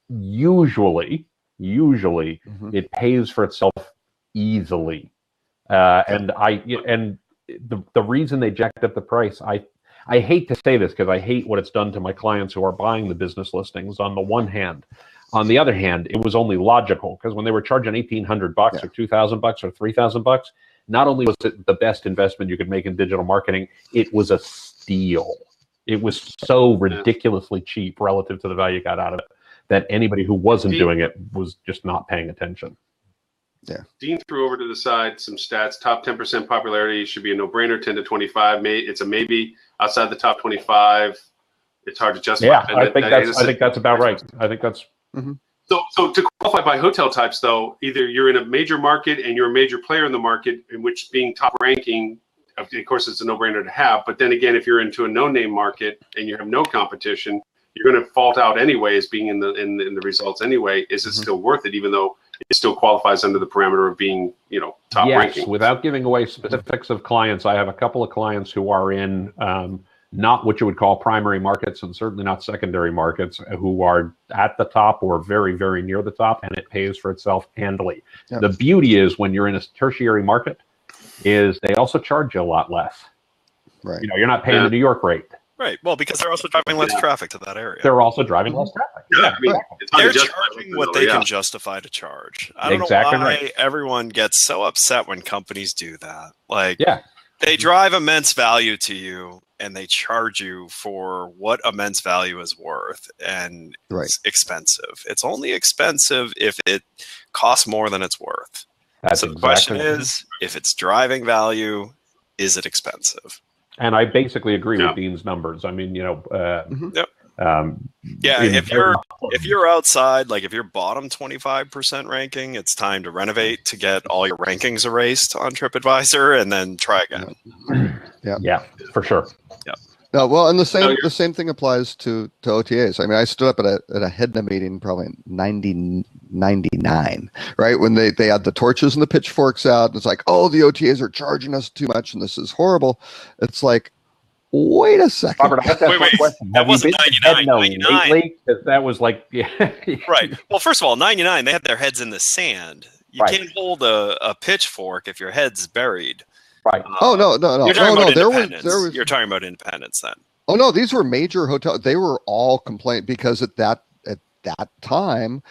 usually it pays for itself easily. And the reason they jacked up the price, I hate to say this because I hate what it's done to my clients who are buying the business listings on the one hand. On the other hand, it was only logical because when they were charging $1,800 or $2,000 or $3,000, not only was it the best investment you could make in digital marketing, it was a steal. It was so ridiculously cheap relative to the value you got out of it that anybody who wasn't doing it was just not paying attention. Yeah. Dean threw over to the side some stats. Top 10% popularity should be a no-brainer. 10 to 25. It's a maybe. Outside the top 25, it's hard to justify. Yeah, I think that's about right. I think that's. Mm-hmm. So to qualify by hotel types, though, either you're in a major market and you're a major player in the market, in which being top ranking, of course, it's a no-brainer to have. But then again, if you're into a no-name market and you have no competition, you're going to fault out anyway as being in the results anyway. Is it still worth it, even though it still qualifies under the parameter of being, top ranking? Yes, without giving away specifics of clients, I have a couple of clients who are in not what you would call primary markets and certainly not secondary markets who are at the top or very, very near the top, and it pays for itself handily. Yep. The beauty is when you're in a tertiary market is they also charge you a lot less. Right. You're not paying the New York rate. Right. Well, because they're also driving less traffic to that area. They're also driving less traffic. Yeah. They're charging what they can justify to charge. I don't know why everyone gets so upset when companies do that. They drive immense value to you and they charge you for what immense value is worth. And it's expensive. It's only expensive if it costs more than it's worth. So the question is, if it's driving value, is it expensive? And I basically agree with Dean's numbers. I mean, if you're outside, like if you're bottom 25% ranking, it's time to renovate to get all your rankings erased on TripAdvisor and then try again. Yeah, for sure. Yeah. No, well, and the same thing applies to OTAs. I mean, I stood up at a HSMAI meeting probably in 1999, right? When they had the torches and the pitchforks out. And it's like, oh, the OTAs are charging us too much and this is horrible. It's like, wait a second. Robert, I have to ask one question. That wasn't 99. Lately? That was like, right. Well, first of all, 99, they had their heads in the sand. You can't hold a pitchfork if your head's buried. Right. No. You're talking about independence. You're talking about independence then. Oh no, these were major hotels. They were all complaining because at that time,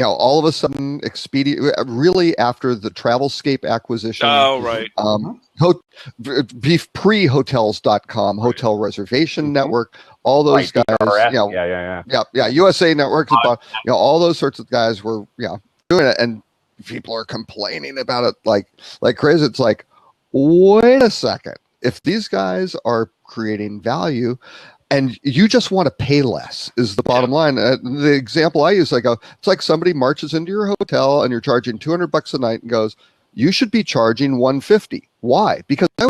all of a sudden, Expedia, really after the Travelscape acquisition. Oh right. Pre-hotels.com, Hotel Reservation Network, all those guys. Yeah. USA Network, all those sorts of guys were doing it, and people are complaining about it like crazy. It's like, wait a second. If these guys are creating value and you just want to pay less is the bottom line. The example I use, it's like somebody marches into your hotel and you're charging $200 a night and goes, you should be charging $150. Why? Because I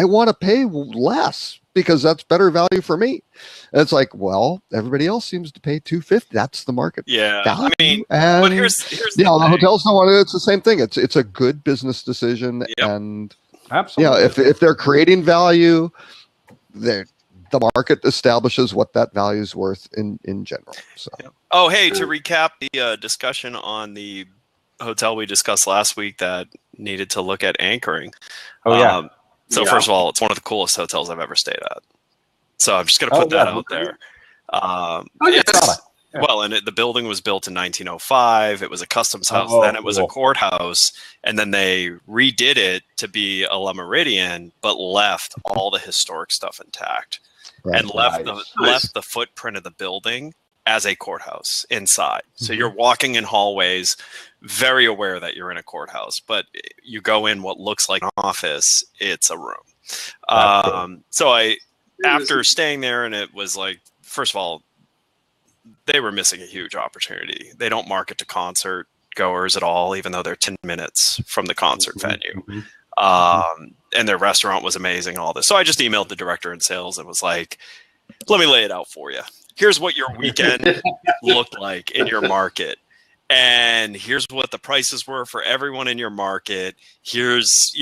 want to pay less because that's better value for me. And it's like, well, everybody else seems to pay $250. That's the market value. I mean, but here's the hotels don't want to. It's the same thing. It's a good business decision, and absolutely, if they're creating value, the market establishes what that value is worth in general. So. Oh, hey, to recap the discussion on the hotel we discussed last week that needed to look at anchoring. Oh, yeah. So first of all, it's one of the coolest hotels I've ever stayed at. So I'm just going to put that out there. Well, and the building was built in 1905. It was a customs house. Then it was a courthouse. And then they redid it to be a Le Méridien, but left all the historic stuff intact. Right. And left the footprint of the building as a courthouse inside. So you're walking in hallways, very aware that you're in a courthouse, but you go in what looks like an office, it's a room. So after staying there, and it was like, first of all, they were missing a huge opportunity. They don't market to concert goers at all, even though they're 10 minutes from the concert venue. And their restaurant was amazing, all this. So I just emailed the director in sales and was like, let me lay it out for you. Here's what your weekend looked like in your market. And here's what the prices were for everyone in your market. Here's,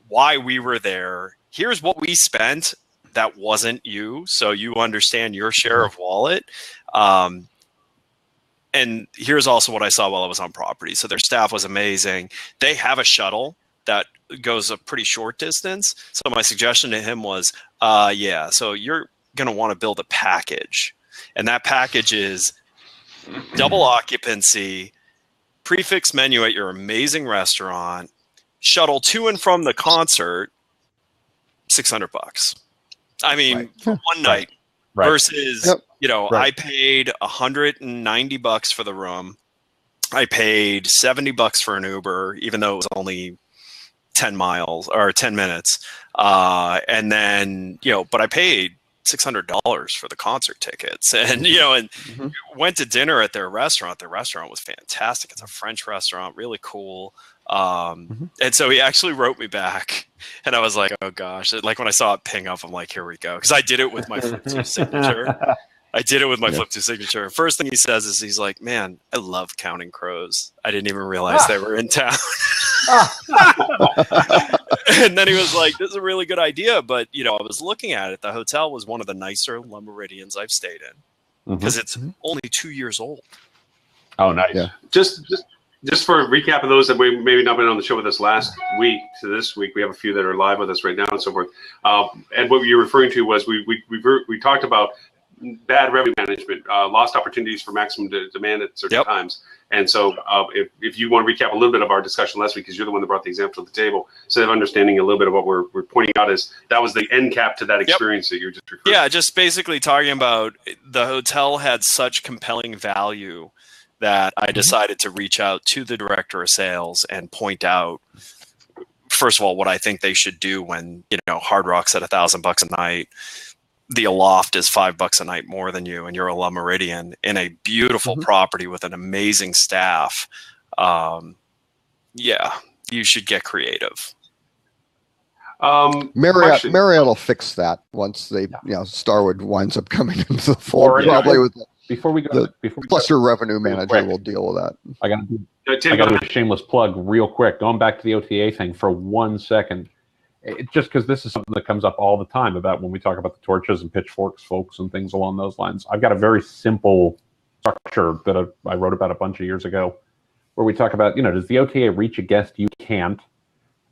why we were there. Here's what we spent that wasn't you. So you understand your share of wallet. And here's also what I saw while I was on property. So their staff was amazing. They have a shuttle that goes a pretty short distance. So my suggestion to him was, so you're going to want to build a package. And that package is double occupancy, prefix menu at your amazing restaurant, shuttle to and from the concert, $600. I mean, for one night versus, I paid $190 for the room. I paid $70 for an Uber, even though it was only 10 miles or 10 minutes. And then, but I paid $600 for the concert tickets and, went to dinner at their restaurant. Their restaurant was fantastic. It's a French restaurant, really cool. And so he actually wrote me back and I was like, oh gosh, like when I saw it ping up, I'm like, here we go. Cause I did it with my Flip2 signature. First thing he says is he's like, man, I love Counting Crows. I didn't even realize they were in town. And then he was like, this is a really good idea. But, I was looking at it. The hotel was one of the nicer Le Méridien I've stayed in because it's only 2 years old. Oh, nice. Yeah. Just for a recap of those that maybe not been on the show with us last week to this week, we have a few that are live with us right now and so forth. And what you're referring to was we talked about bad revenue management, lost opportunities for maximum demand at certain times. And so if you want to recap a little bit of our discussion last week, because you're the one that brought the example to the table, instead of understanding a little bit of what we're pointing out is that was the end cap to that experience that you're just referring to. Yeah, just basically talking about the hotel had such compelling value that I decided to reach out to the director of sales and point out, first of all, what I think they should do when, Hard Rock's at $1,000 a night. The Aloft is $5 a night more than you, and you're a Le Méridien in a beautiful property with an amazing staff. You should get creative. Marriott will fix that once they, Starwood winds up coming into the fold. Probably with before we go, cluster revenue manager will deal with that. I got to do a shameless plug real quick. Going back to the OTA thing for 1 second. Just because this is something that comes up all the time about when we talk about the torches and pitchforks, folks, and things along those lines. I've got a very simple structure that I wrote about a bunch of years ago where we talk about, does the OTA reach a guest you can't?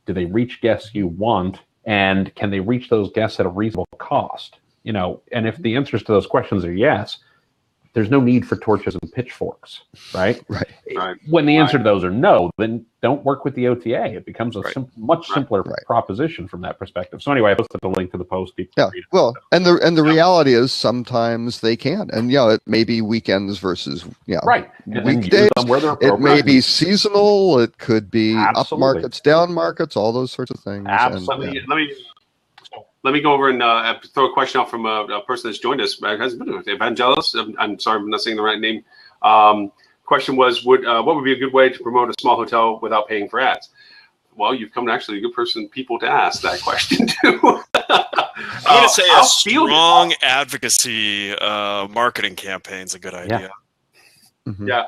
Do they reach guests you want? And can they reach those guests at a reasonable cost? And if the answers to those questions are yes, there's no need for torches and pitchforks, right? Right. When the answer to those are no, then don't work with the OTA. It becomes a much simpler proposition from that perspective. So anyway, I posted the link to the post. And the reality is sometimes they can, and it may be weekends versus weekdays. It may be seasonal. It could be up markets, down markets, all those sorts of things. Absolutely. Let me go over and throw a question out from a person that's joined us. Evangelos. I'm sorry, I'm not saying the right name. Question was, what would be a good way to promote a small hotel without paying for ads? Well, you've come to actually a good people to ask that question to. I'm going to say a strong advocacy marketing campaign is a good idea. Mm-hmm. Yeah.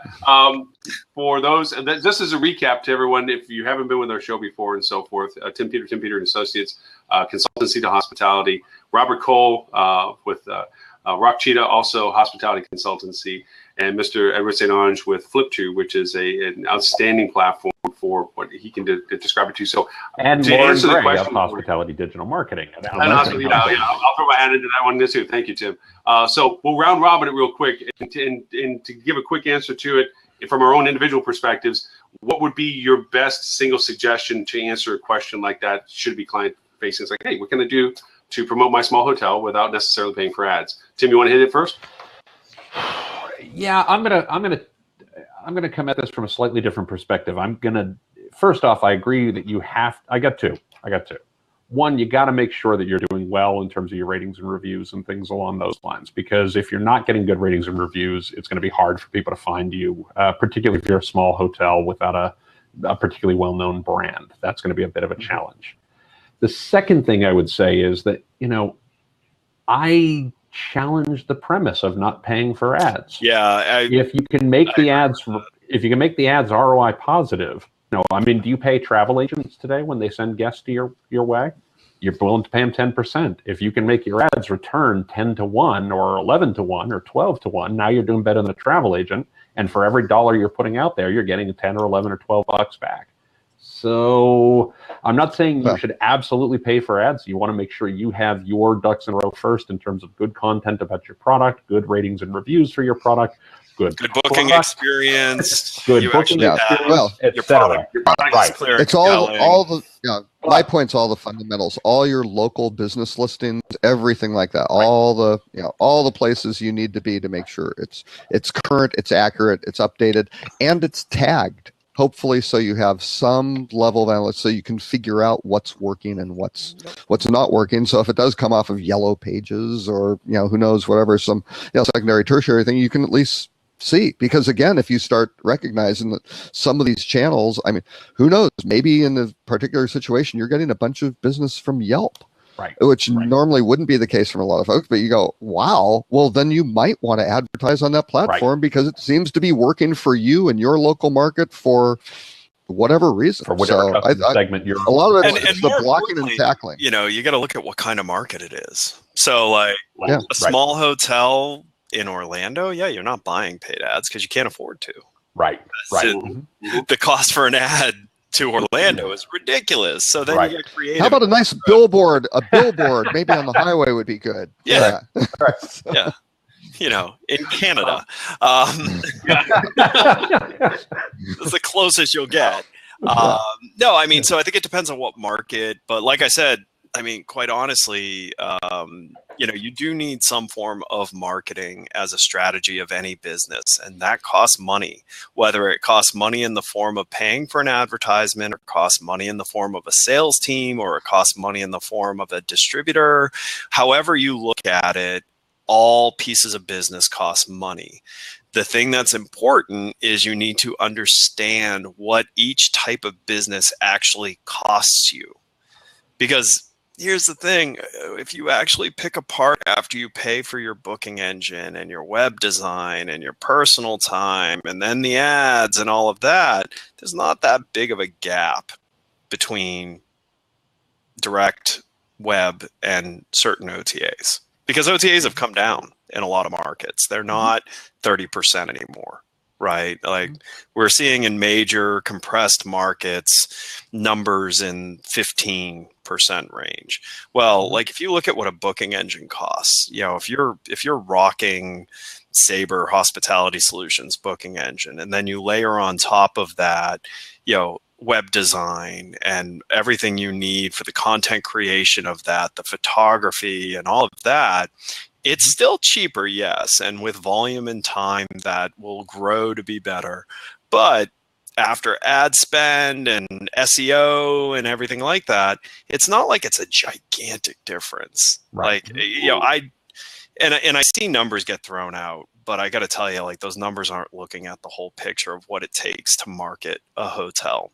For those, just as a recap to everyone, if you haven't been with our show before and so forth, Tim Peter and Associates, consultancy to hospitality. Robert Cole with Rock Cheetah, also hospitality consultancy, and Mr. Edward St. Ange with Flip2, which is an outstanding platform for what he can describe it to. So, and to Loren answer the Gray question, of hospitality digital marketing. and hospitality, I'll throw my hand into that one too. Thank you, Tim. So we'll round robin it real quick, and to give a quick answer to it from our own individual perspectives, what would be your best single suggestion to answer a question like that? Should it be client facing? It's like, hey, what can I do to promote my small hotel without necessarily paying for ads? Tim, you want to hit it first? Yeah, I'm gonna come at this from a slightly different perspective. First off, I agree that I got two. One, you got to make sure that you're doing well in terms of your ratings and reviews and things along those lines. Because if you're not getting good ratings and reviews, it's going to be hard for people to find you, particularly if you're a small hotel without a particularly well-known brand. That's going to be a bit of a challenge. The second thing I would say is that, I challenge the premise of not paying for ads. Yeah. If you can make the ads ROI positive, do you pay travel agents today when they send guests to your way? You're willing to pay them 10%. If you can make your ads return 10 to 1 or 11 to 1 or 12 to 1, now you're doing better than a travel agent. And for every dollar you're putting out there, you're getting 10 or 11 or 12 bucks back. So I'm not saying you should absolutely pay for ads. You want to make sure you have your ducks in a row first in terms of good content about your product, good ratings and reviews for your product, good booking experience, good booking experience, etc. Right. It's all the my point's all the fundamentals, all your local business listings, everything like that, all the places you need to be to make sure it's current, it's accurate, it's updated, and it's tagged. Hopefully, so you have some level of analysis, so you can figure out what's working and what's not working. So if it does come off of yellow pages or who knows, whatever, some secondary, tertiary thing, you can at least see. Because again, if you start recognizing that some of these channels, who knows, maybe in a particular situation you're getting a bunch of business from Yelp. Right. Which normally wouldn't be the case from a lot of folks, but you go, wow, well, then you might want to advertise on that platform because it seems to be working for you and your local market for whatever reason. For whatever segment you're a lot of it's the blocking and tackling. You got to look at what kind of market it is. So a small hotel in Orlando, you're not buying paid ads because you can't afford to. Right. The cost for an ad to Orlando is ridiculous. So then you get creative. How about a nice billboard? A billboard maybe on the highway would be good. Yeah. Yeah. In Canada. That's the closest you'll get. So I think it depends on what market. But like I said, quite honestly, you do need some form of marketing as a strategy of any business, and that costs money. Whether it costs money in the form of paying for an advertisement, or costs money in the form of a sales team, or it costs money in the form of a distributor, however you look at it, all pieces of business cost money. The thing that's important is you need to understand what each type of business actually costs you. Because here's the thing, if you actually pick apart after you pay for your booking engine and your web design and your personal time and then the ads and all of that, there's not that big of a gap between direct web and certain OTAs. Because OTAs have come down in a lot of markets. They're not 30% anymore. Right? Like we're seeing in major compressed markets numbers in 15% range. Well, like if you look at what a booking engine costs, if you're rocking Sabre Hospitality Solutions booking engine, and then you layer on top of that, web design and everything you need for the content creation of that, the photography and all of that, it's still cheaper, yes, and with volume and time that will grow to be better. But after ad spend and SEO and everything like that, it's not like it's a gigantic difference. Right. and I see numbers get thrown out, but I got to tell you, like, those numbers aren't looking at the whole picture of what it takes to market a hotel.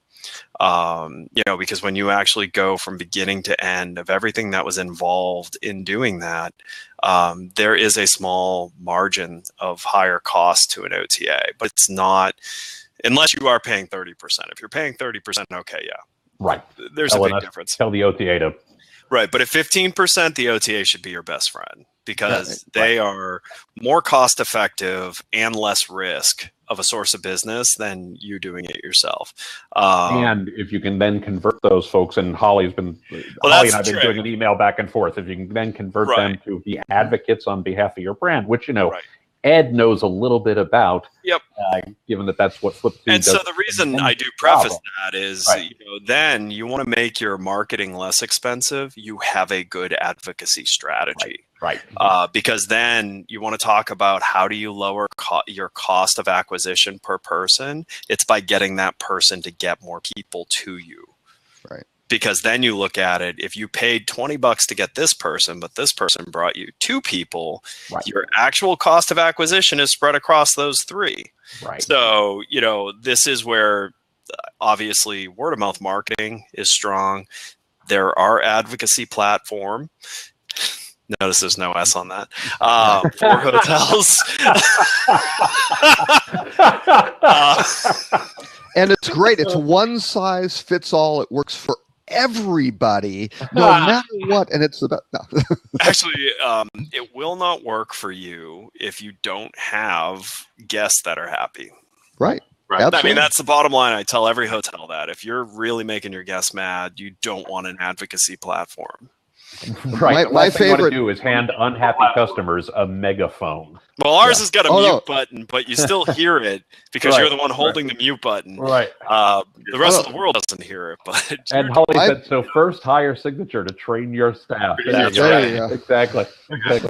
Because when you actually go from beginning to end of everything that was involved in doing that, there is a small margin of higher cost to an OTA, but it's not, unless you are paying 30%. If you're paying 30%, okay, yeah. Right. There's a big difference. Tell the OTA to. Right. But at 15%, the OTA should be your best friend, because they are more cost effective and less risk of a source of business than you doing it yourself. And if you can then convert those folks, and Holly and I've been doing an email back and forth, if you can then convert them to be advocates on behalf of your brand, which, Ed knows a little bit about, given that that's what Flip and does. So the reason I do preface that is, then you want to make your marketing less expensive. You have a good advocacy strategy. Right. Because then you want to talk about how do you lower your cost of acquisition per person. It's by getting that person to get more people to you. Right. Because then you look at it, if you paid $20 to get this person, but this person brought you 2 people, your actual cost of acquisition is spread across those 3. Right. So, this is where obviously word of mouth marketing is strong. There are advocacy platform. Notice there's no S on that. For hotels. And it's great. It's one size fits all. It works for everybody, no matter what. And it's about actually, it will not work for you if you don't have guests that are happy. Right. I mean, that's the bottom line. I tell every hotel that if you're really making your guests mad, you don't want an advocacy platform. Right. My favorite thing you want to do is hand unhappy customers a megaphone. Well, ours has got a mute button, but you still hear it because you're the one holding the mute button. Right. The rest of the world doesn't hear it. But and Holly said, so first hire Signature to train your staff. There you go. Exactly.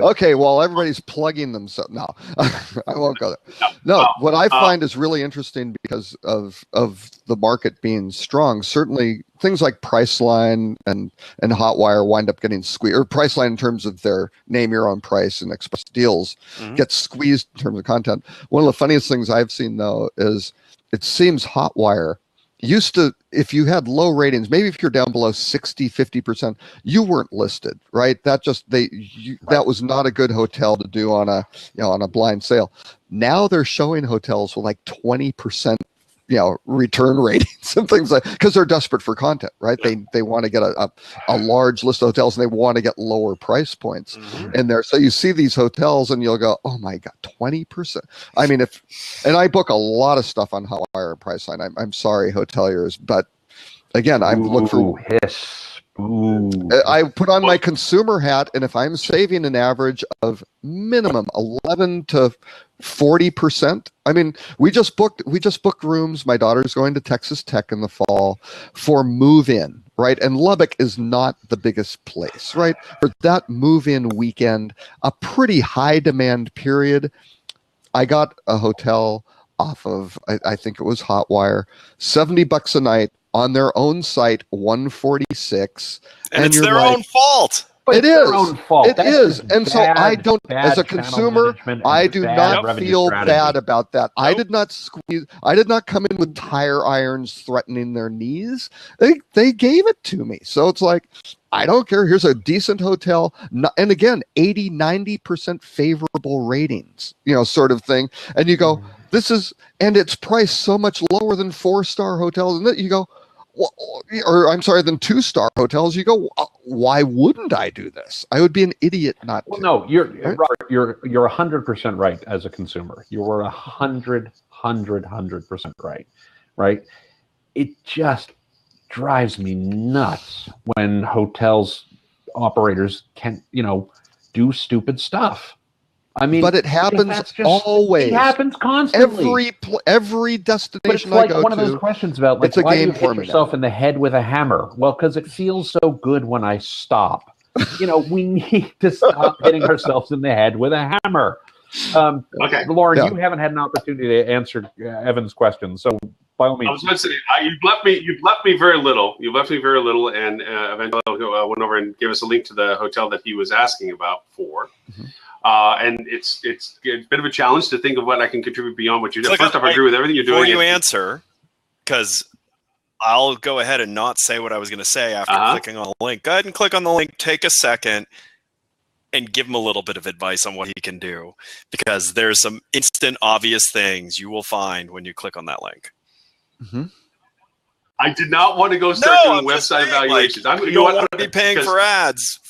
Okay, well, everybody's plugging themselves. No, I won't go there. No, what I find is really interesting because of the market being strong. Certainly, things like Priceline and Hotwire wind up getting squeezed, or Priceline in terms of their name your own price and express deals gets squeezed in terms of content. One of the funniest things I've seen though is it seems Hotwire used to, if you had low ratings, maybe if you're down below 60-50%, you weren't listed, right? That was not a good hotel to do on a blind sale. Now they're showing hotels with like 20% return ratings and things like, because they're desperate for content, right? They want to get a large list of hotels, and they want to get lower price points in there. So you see these hotels and you'll go, oh my God, 20%. I mean, and I book a lot of stuff on Hotwire and Priceline. I'm sorry, hoteliers, but again, I look for I put on my consumer hat, and if I'm saving an average of minimum 11 to 40%. I mean, we just booked rooms. My daughter's going to Texas Tech in the fall for move-in, right? And Lubbock is not the biggest place, right? For that move-in weekend, a pretty high demand period, I got a hotel off of, I think it was Hotwire, $70 a night on their own site, 146. And it's their own fault. But it is. It is. And so I don't, as a consumer, I do not feel bad about that. Nope. I did not come in with tire irons threatening their knees. They gave it to me. So it's like, I don't care. Here's a decent hotel. And again, 80-90% favorable ratings, sort of thing. And you go, and it's priced so much lower than 4-star hotels. And you go, than 2-star hotels. You go, why wouldn't I do this? I would be an idiot not to. Well, no, Robert, you're 100% right as a consumer. You were 100% right? It just drives me nuts when hotels operators can, do stupid stuff. I mean, but it happens always. It happens constantly. Every destination I go to. It's like one of those questions about, like, why do you hit yourself in the head with a hammer? Well, because it feels so good when I stop. We need to stop hitting ourselves in the head with a hammer. Okay, Loren, you haven't had an opportunity to answer Evan's question, so by all means. I was going to say, you've left me very little. You left me very little, and eventually went over and gave us a link to the hotel that he was asking about for. And it's a bit of a challenge to think of what I can contribute beyond what you do. First off, I agree with everything you're doing. Before you answer, because I'll go ahead and not say what I was going to say after clicking on the link. Go ahead and click on the link. Take a second and give him a little bit of advice on what he can do, because there's some instant obvious things you will find when you click on that link. Mm-hmm. I did not want to go start doing website evaluations. You don't want to be paying for ads.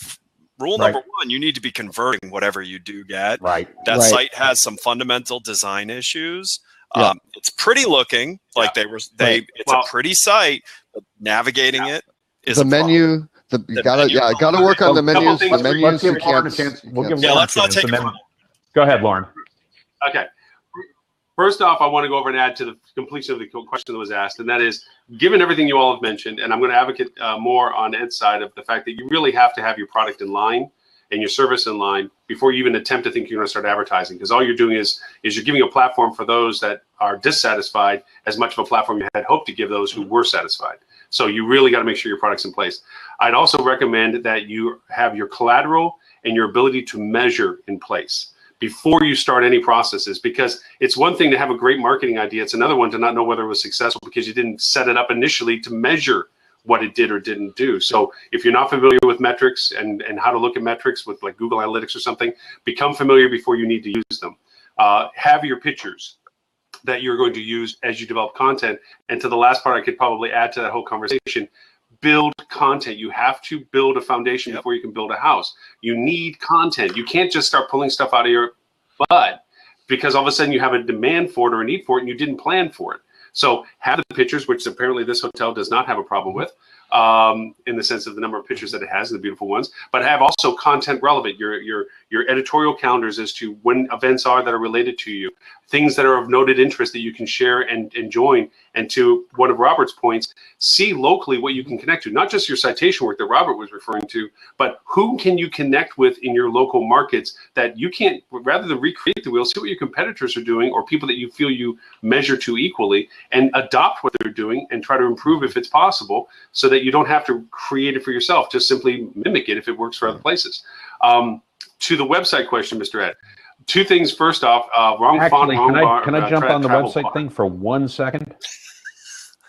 Rule number one, you need to be converting whatever you do get. Right. That site has some fundamental design issues. It's pretty looking, like it's a pretty site, but navigating it is the menu. You gotta work on the menus. The menus you can't. Let's not take it. Go ahead, Loren. Okay. First off, I want to go over and add to the completion of the question that was asked, and that is, given everything you all have mentioned, and I'm going to advocate more on Ed's side of the fact that you really have to have your product in line and your service in line before you even attempt to think you're going to start advertising, because all you're doing is you're giving a platform for those that are dissatisfied as much of a platform you had hoped to give those who were satisfied. So you really got to make sure your product's in place. I'd also recommend that you have your collateral and your ability to measure in place before you start any processes, because it's one thing to have a great marketing idea. It's another one to not know whether it was successful because you didn't set it up initially to measure what it did or didn't do. So if you're not familiar with metrics and how to look at metrics with like Google Analytics or something, become familiar before you need to use them. Have your pictures that you're going to use as you develop content. And to the last part, I could probably add to that whole conversation, build content. You have to build a foundation before you can build a house. You need content. You can't just start pulling stuff out of your butt because all of a sudden you have a demand for it or a need for it and you didn't plan for it. So have the pictures, which apparently this hotel does not have a problem with, in the sense of the number of pictures that it has and the beautiful ones, but have also content relevant, your editorial calendars as to when events are that are related to you, things that are of noted interest that you can share and join. And to one of Robert's points, see locally what you can connect to, not just your citation work that Robert was referring to, but who can you connect with in your local markets that you can't, rather than recreate the wheel, see what your competitors are doing or people that you feel you measure to equally and adopt what they're doing and try to improve if it's possible, so that you don't have to create it for yourself, just simply mimic it if it works for other places. To the website question, Mr. Ed, two things. First off, wrong font, wrong bar. Can I jump on the website thing for 1 second?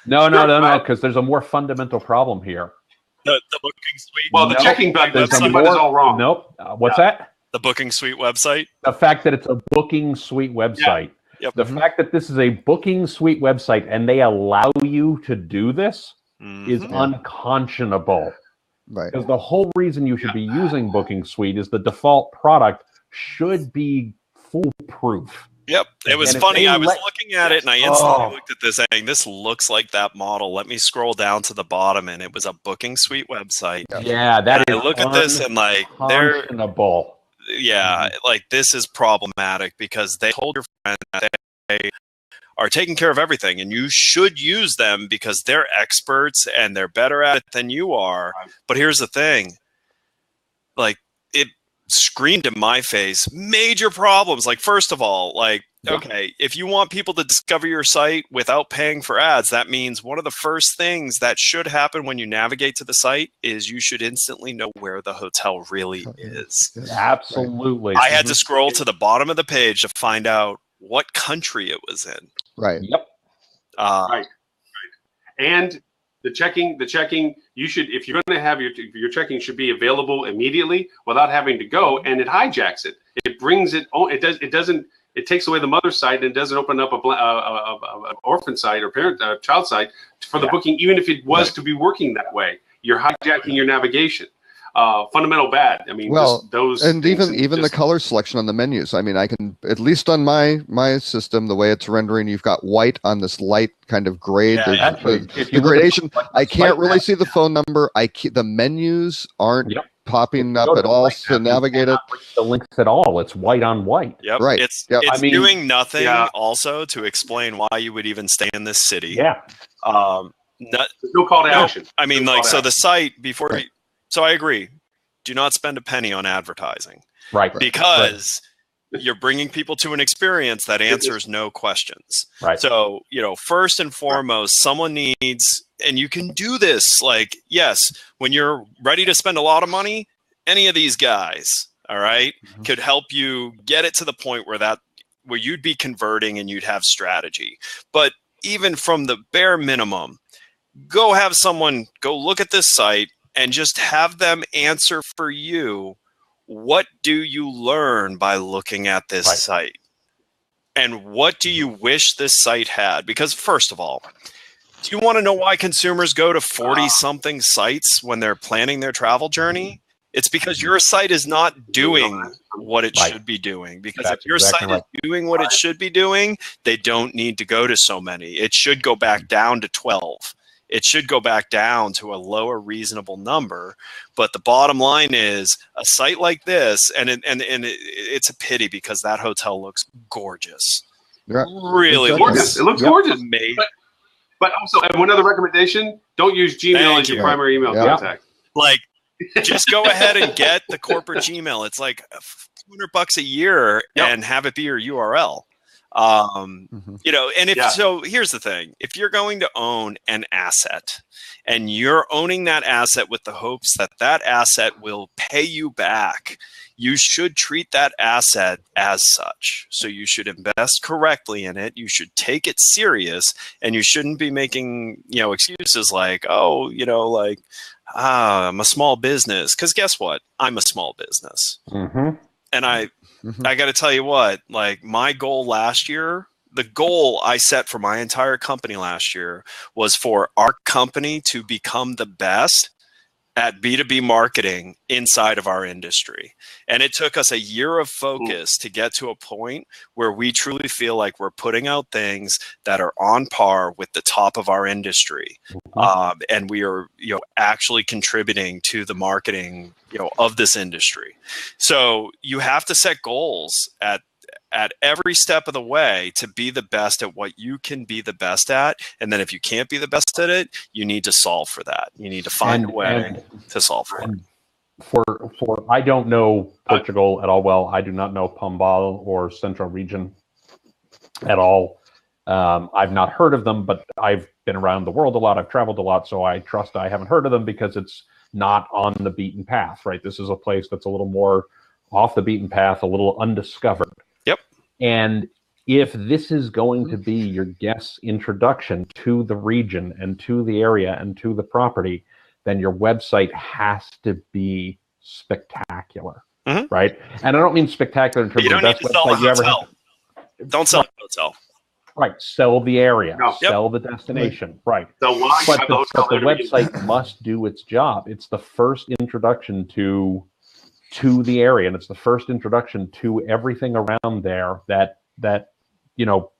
No, because there's a more fundamental problem here. The booking suite. Well, the checking button is all wrong. Nope. What's that? The booking suite website. The fact that it's a booking suite website. Yeah. Yep. The fact that this is a booking suite website and they allow you to do this is unconscionable. Right. Because the whole reason you should be using Booking Suite is the default product should be foolproof. Yep. It was funny. I was looking at it and I instantly looked at this saying, this looks like that model. Let me scroll down to the bottom and it was a Booking Suite website. Yeah, that is. I look at this and like they're like this is problematic because they told your friend that they are taking care of everything and you should use them because they're experts and they're better at it than you are. But here's the thing, like it screamed in my face major problems. Like, first of all, like, okay, if you want people to discover your site without paying for ads, that means one of the first things that should happen when you navigate to the site is you should instantly know where the hotel really is. Absolutely. I had to scroll to the bottom of the page to find out what country it was in. Right. Yep. Right. And the checking, you should, if you're going to have your checking should be available immediately without having to go, and it hijacks it. It brings it. It takes away the mother site and doesn't open up a orphan site or parent child site for the booking, even if it was to be working that way. You're hijacking your navigation. Fundamental bad. I mean, those and even the color selection on the menus. I mean, I can, at least on my system, the way it's rendering, you've got white on this light kind of grade. The gradation. I can't really see the phone number. The menus aren't popping up at all to navigate it. The links at all. It's white on white. Yep. Right. It's doing nothing also to explain why you would even stay in this city. Yeah. There's no call to action. I mean, the site before. So I agree. Do not spend a penny on advertising. Right. Because you're bringing people to an experience that answers no questions. Right. So, first and foremost, someone needs, and you can do this, like, yes, when you're ready to spend a lot of money, any of these guys, all right, could help you get it to the point where you'd be converting and you'd have strategy. But even from the bare minimum, go have someone go look at this site and just have them answer for you, what do you learn by looking at this site? And what do you wish this site had? Because first of all, do you want to know why consumers go to 40-something sites when they're planning their travel journey? It's because your site is not doing what it should be doing. Because if your site is doing what it should be doing, they don't need to go to so many. It should go back down to 12. It should go back down to a lower reasonable number. But the bottom line is a site like this, and it's a pity because that hotel looks gorgeous. Yeah. Really gorgeous. It looks gorgeous. Amazing. But also, and one other recommendation, don't use Gmail as your primary email contact. Like, just go ahead and get the corporate Gmail. It's like $200 a year and have it be your URL. You know, and if so, here's the thing. If you're going to own an asset and you're owning that asset with the hopes that that asset will pay you back, you should treat that asset as such. So you should invest correctly in it. You should take it serious, and you shouldn't be making, you know, excuses like, oh, you know, like, I'm a small business. Because guess what? I'm a small business. And I got to tell you what, like my goal last year, the goal I set for my entire company last year was for our company to become the best at B2B marketing inside of our industry. And it took us a year of focus to get to a point where we truly feel like we're putting out things that are on par with the top of our industry. And we are, you know, actually contributing to the marketing, you know, of this industry. So you have to set goals at every step of the way to be the best at what you can be the best at. And then if you can't be the best at it, you need to solve for that. You need to find a way to solve for it. For I don't know Portugal at all well. I do not know Pombal or Central Region at all. I've not heard of them, but I've been around the world a lot. I've traveled a lot, so I trust I haven't heard of them because it's not on the beaten path, right? This is a place that's a little more off the beaten path, a little undiscovered. Yep. And if this is going to be your guest's introduction to the region and to the area and to the property, then your website has to be spectacular, right? And I don't mean spectacular in terms of the best website you ever have. Don't sell the hotel. Right. Sell the area. Sell the destination. Right. But the website must do its job. It's the first introduction to the area, and it's the first introduction to everything around there that you know,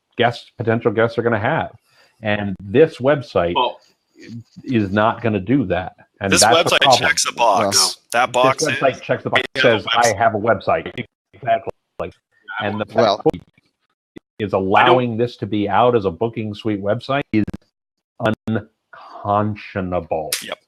potential guests are going to have. And this website is not going to do that. And this website checks a box. That box checks the box. It says I have a website. Exactly. And the fact is allowing this to be out as a booking suite website is unconscionable. Yep.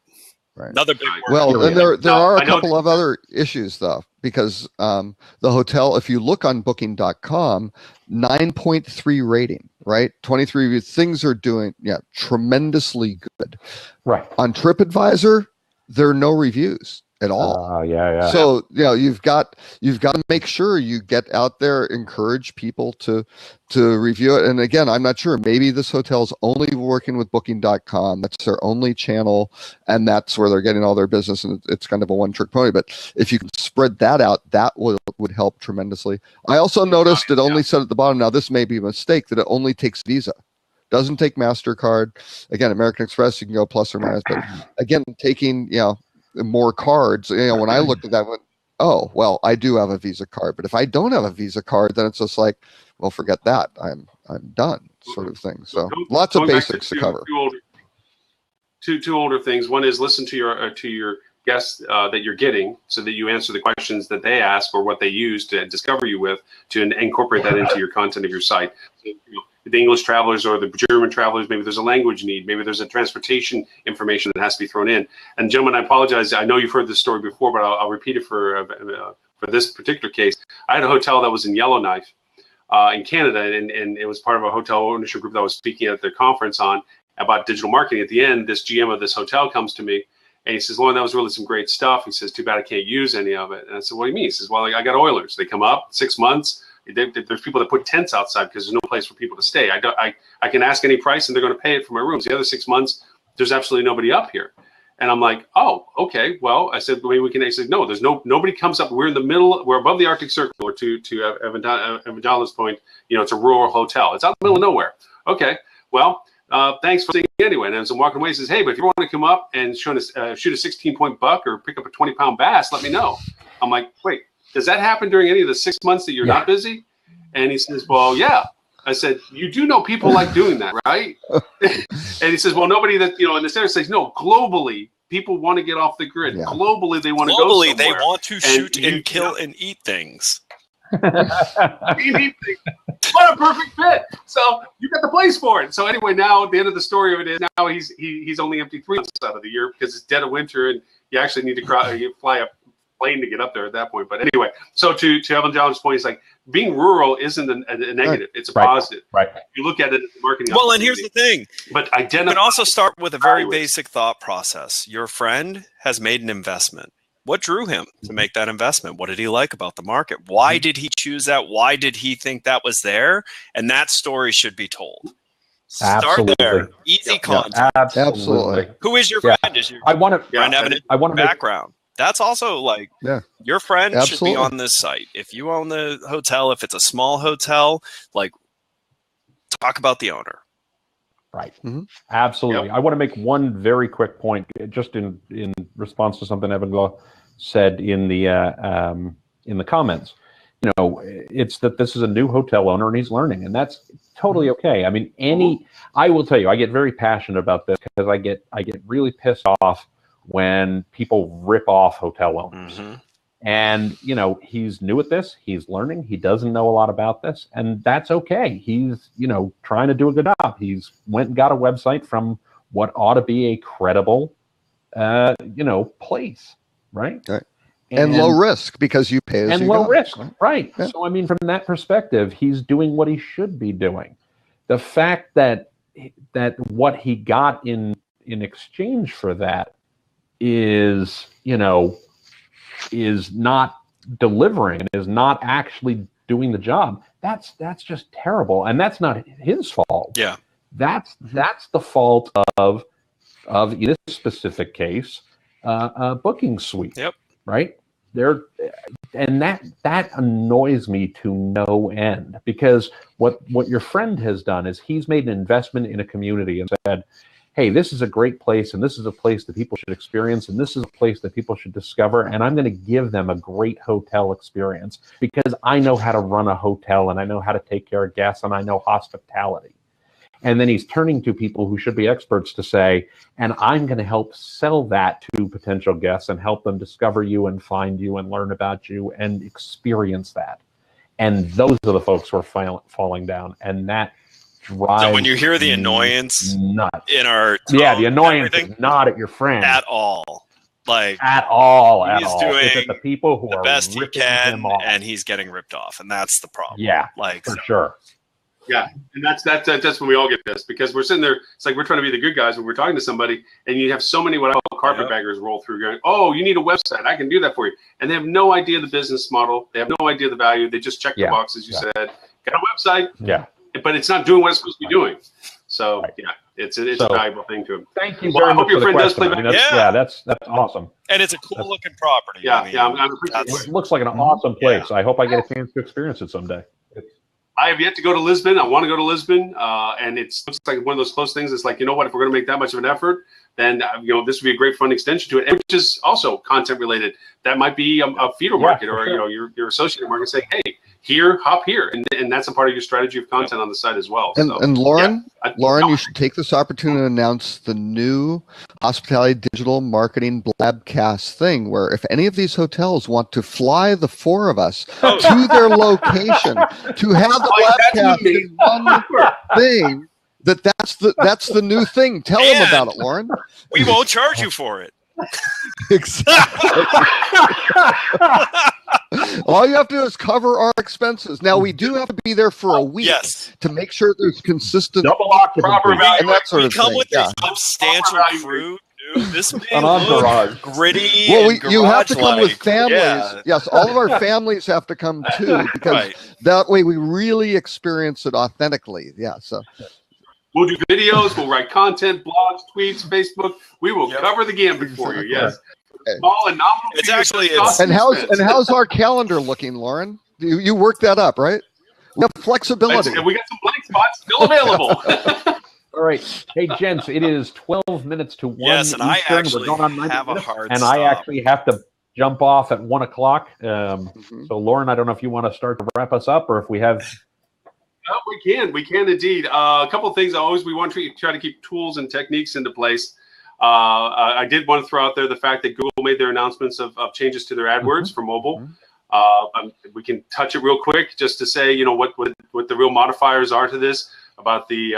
Right. Another big word. Well, and there are a couple of other issues though, because the hotel, if you look on booking.com, 9.3 rating, right? 23 reviews. Things are doing tremendously good. Right. On TripAdvisor, there are no reviews at all. So, you know, you've got to make sure you get out there, encourage people to review it. And again, I'm not sure, maybe this hotel's only working with booking.com. That's their only channel, and that's where they're getting all their business, and it's kind of a one-trick pony. But if you can spread that out, that would help tremendously. I also noticed it only said at the bottom, now this may be a mistake, that it only takes Visa. Doesn't take MasterCard. Again, American Express, you can go plus or minus, but again, taking, you know, more cards, you know, when I looked at that, I went, oh, well, I do have a Visa card. But if I don't have a Visa card, then it's just like, well, forget that. I'm done, sort of thing. So lots of basics to cover. Two older things. One is listen to your guests that you're getting, so that you answer the questions that they ask or what they use to discover you with, to incorporate that into your content of your site. So, you know, the English travelers or the German travelers, maybe there's a language need, maybe there's a transportation information that has to be thrown in. And gentlemen, I apologize. I know you've heard this story before, but I'll repeat it for this particular case. I had a hotel that was in Yellowknife in Canada, and it was part of a hotel ownership group that I was speaking at the conference on about digital marketing. At the end, this GM of this hotel comes to me, And he says, Loren, that was really some great stuff. He says, too bad I can't use any of it. And I said, what do you mean? He says, well, I got Oilers. They come up 6 months. There's people that put tents outside because there's no place for people to stay. I can ask any price and they're going to pay it for my rooms. The other 6 months, there's absolutely nobody up here. And I'm like, oh, okay. Well, I said, maybe we can. He said, no, there's nobody comes up. We're in the middle. We're above the Arctic Circle. Or to Evangela's point, it's a rural hotel. It's out in the middle of nowhere. Okay. Well, thanks for saying anyway. And as I'm walking away, he says, hey, but if you want to come up and shoot a 16-point buck or pick up a 20-pound bass, let me know. I'm like, wait, does that happen during any of the 6 months that you're not busy? And he says, well, yeah. I said, you do know people like doing that, right? And he says, well, nobody that, in this area says, no, globally, people want to get off the grid. Yeah. Globally, they want to go somewhere. Globally, they want to shoot and kill and eat things. What a perfect fit. So you got the place for it. So anyway, now at the end of the story of it is now he's only empty 3 months out of the year because it's dead of winter and you actually need to fly a plane to get up there at that point. But anyway, so to Evan John's point, it's like being rural isn't a negative. It's a positive. Right. You look at it as a marketing. Well, and here's the thing. But you can also start with a very basic thought process. Your friend has made an investment. What drew him to make that investment? What did he like about the market? Why did he choose that? Why did he think that was there? And that story should be told. Start there. Easy content. Absolutely. Who is your friend? Is your friend have a background? That's also like your friend should be on this site. If you own the hotel, if it's a small hotel, like talk about the owner. Right. Mm-hmm. Absolutely. Yep. I want to make one very quick point, just in response to something Evan said in the comments. It's that this is a new hotel owner and he's learning, and that's totally okay. I mean, I will tell you, I get very passionate about this because I get really pissed off when people rip off hotel owners. Mm-hmm. And, he's new at this. He's learning. He doesn't know a lot about this. And that's okay. He's, trying to do a good job. He's went and got a website from what ought to be a credible, place. Right. And low risk because you pay as and you low go. Risk. Right. Yeah. So, I mean, from that perspective, he's doing what he should be doing. The fact that what he got in exchange for that is not delivering and is not actually doing the job. That's just terrible, and that's not his fault. Yeah, that's the fault of in this specific case, Booking Suite. Yep. Right there, and that annoys me to no end because what your friend has done is he's made an investment in a community and said, hey, this is a great place, and this is a place that people should experience, and this is a place that people should discover, and I'm going to give them a great hotel experience because I know how to run a hotel, and I know how to take care of guests, and I know hospitality. And then he's turning to people who should be experts to say, and I'm going to help sell that to potential guests and help them discover you and find you and learn about you and experience that. And those are the folks who are falling down, and that so when you hear the annoyance nuts. In our the annoyance is not at your friend at all, at all. He's doing it's at the people who the are best he can, him off. and he's getting ripped off, and that's the problem. Yeah, for sure. Yeah, and that's when we all get pissed because we're sitting there. It's like we're trying to be the good guys when we're talking to somebody, and you have so many what I call carpetbaggers roll through, going, "Oh, you need a website? I can do that for you," and they have no idea the business model. They have no idea the value. They just check the boxes. You said, "Got a website?" Yeah. But it's not doing what it's supposed to be doing. So it's a valuable thing to him. Thank you very much. I hope your friend does play back. That's awesome. And it's a cool looking property. Yeah, I'm appreciative. It looks like an awesome place. Yeah. I hope I get a chance to experience it someday. I have yet to go to Lisbon. I want to go to Lisbon, and it looks like one of those close things. It's like, if we're going to make that much of an effort, then this would be a great fun extension to it, and which is also content related. That might be a feeder market or your associated market saying, hey, hop here, and that's a part of your strategy of content on the site as well. And Loren, you should take this opportunity to announce the new hospitality digital marketing blabcast thing, where if any of these hotels want to fly the four of us to their location to have the blabcast in one thing, that's the new thing. Tell them about it, Loren. We won't charge you for it. Exactly. All you have to do is cover our expenses. Now we do have to be there for a week to make sure there's consistent double occupancy proper value and that sort of come thing. with a substantial crew. This may An look entourage. gritty. Well, and you have to come with garage-like. families. Yeah. Yes, all of our families have to come too, because Right. that way we really experience it authentically. Yeah. So We'll do videos. We'll write content, blogs, tweets, Facebook. We will cover the gambit for you. Yes. Okay. Small and nominal. It's figures, actually- cost and expense. how's our calendar looking, Loren? You worked that up, right? We have flexibility. And we got some blank spots still available. All right. Hey, gents, it is 12 minutes to 1 Yes, and I Eastern. actually We're going on 90 have a minutes, hard and I stop. actually have to jump off at 1 o'clock. Mhm. So, Loren, I don't know if you want to start to wrap us up or if we have... We can indeed. A couple of things. We want to try to keep tools and techniques into place. I did want to throw out there the fact that Google made their announcements of changes to their AdWords for mobile. We can touch it real quick just to say, you know, what the real modifiers are to this, about the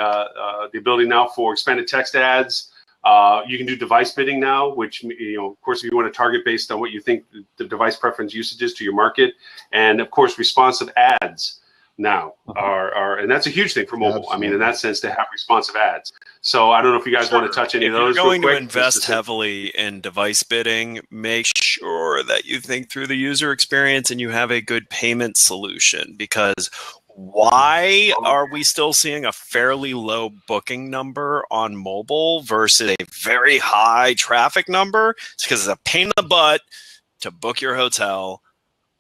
ability now for expanded text ads. You can do device bidding now, which, you know, of course, if you want to target based on what you think the device preference usage is to your market, and of course, responsive ads now are and that's a huge thing for mobile. Absolutely. I mean, in that sense, to have responsive ads. So I don't know if you guys want to touch any of those. If you're going real to quick, invest just to- heavily in device bidding, make sure that you think through the user experience and you have a good payment solution, because why are we still seeing a fairly low booking number on mobile versus a very high traffic number? It's because it's a pain in the butt to book your hotel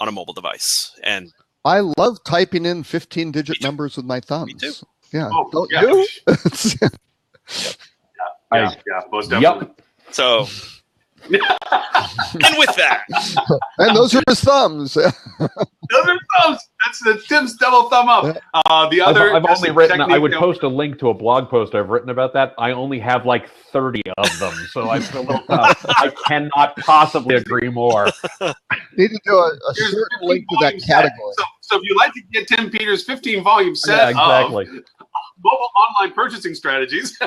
on a mobile device. And I love typing in 15-digit numbers with my thumbs. too. Yeah. Oh, Don't yeah. you? yeah, most definitely. so, and with that, And those are his thumbs. Those are thumbs. That's the Tim's double thumb up. The other, I've only written, I technique would that- post a link to a blog post I've written about that. I only have like 30 of them, so I feel a little tough. I cannot possibly agree more. Need to do a Here's certain 15 link to that volume set. category. So if you'd like to get Tim Peters' 15 volume set Yeah, exactly. of mobile online purchasing strategies,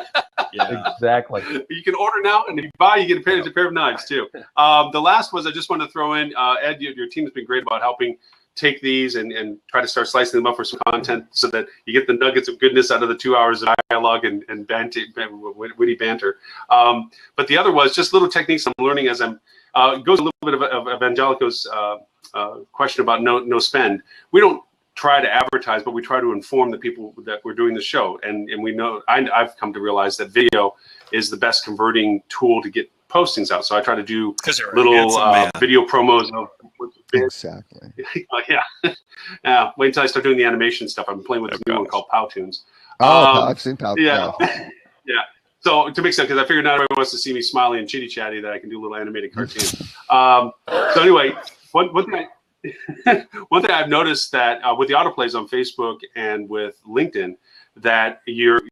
yeah. Exactly. you can order now, and if you buy, you get a pair of knives too. The last was, I just wanted to throw in, Ed, your team has been great about helping take these and try to start slicing them up for some content so that you get the nuggets of goodness out of the 2 hours of dialogue and witty banter. But the other was just little techniques I'm learning as I'm, it goes a little bit of Angelico's question about no spend. We don't try to advertise, but we try to inform the people that we're doing the show. And we know, I've come to realize that video is the best converting tool to get postings out. So I try to do little video promos of Exactly. yeah. Wait until I start doing the animation stuff. I'm playing with this new one called Powtoons. Oh, I've seen Pow. Yeah. Yeah. So to make sense, because I figured not everyone wants to see me smiley and chitty chatty, that I can do a little animated cartoon. So anyway, one thing I've noticed that with the autoplays on Facebook and with LinkedIn, that your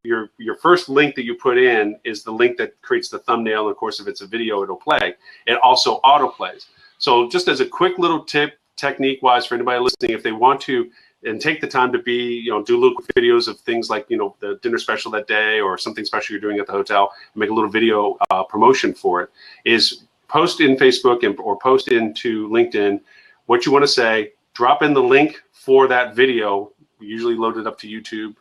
first link that you put in is the link that creates the thumbnail. And of course, if it's a video, it'll play. It also autoplays. So just as a quick little tip, technique-wise, for anybody listening, if they want to and take the time to do little videos of things like, the dinner special that day or something special you're doing at the hotel, and make a little video promotion for it, is post in Facebook or post into LinkedIn what you want to say, drop in the link for that video, usually load it up to YouTube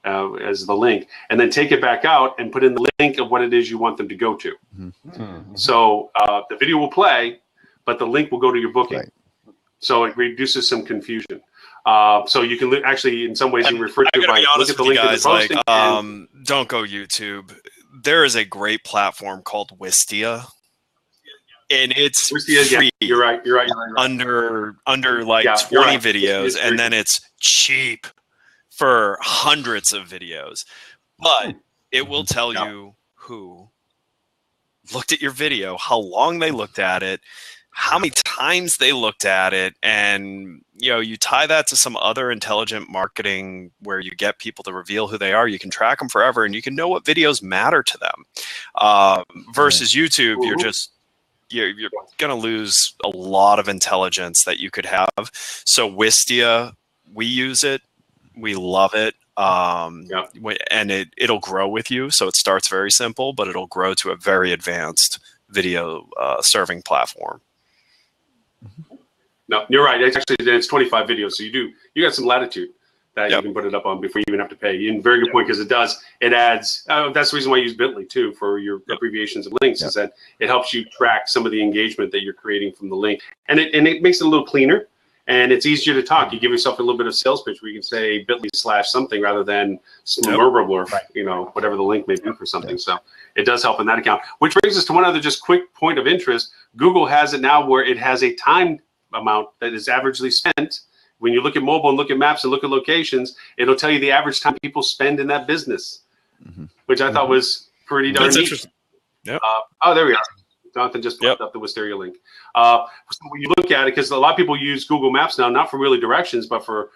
as the link, and then take it back out and put in the link of what it is you want them to go to. Mm-hmm. So the video will play, but the link will go to your booking. Right. So it reduces some confusion. So you can actually, in some ways, you refer to it by look at the link in the posting. Don't go YouTube. There is a great platform called Wistia. And it's free. You're right. Under like 20 videos, and then it's cheap for hundreds of videos. But it will tell you who looked at your video, how long they looked at it, how many times they looked at it, and you tie that to some other intelligent marketing where you get people to reveal who they are. You can track them forever, and you can know what videos matter to them. Versus YouTube, you're going to lose a lot of intelligence that you could have. So Wistia, we use it. We love it. And it'll grow with you. So it starts very simple, but it'll grow to a very advanced video serving platform. No, you're right. It's 25 videos. So you got some latitude that you can put it up on before you even have to pay. And very good point, because it adds, that's the reason why I use Bitly too for your abbreviations of links, is that it helps you track some of the engagement that you're creating from the link. And it makes it a little cleaner, and it's easier to talk. You give yourself a little bit of sales pitch where you can say Bitly/something rather than or whatever the link may be for something. So it does help in that account. Which brings us to one other just quick point of interest. Google has it now where it has a time amount that is averagely spent. When you look at mobile and look at maps and look at locations, it'll tell you the average time people spend in that business, which I thought was pretty darn neat. Interesting. Yep. There we are. Jonathan just popped up the Wisteria link. So when you look at it, because a lot of people use Google Maps now, not for really directions, but for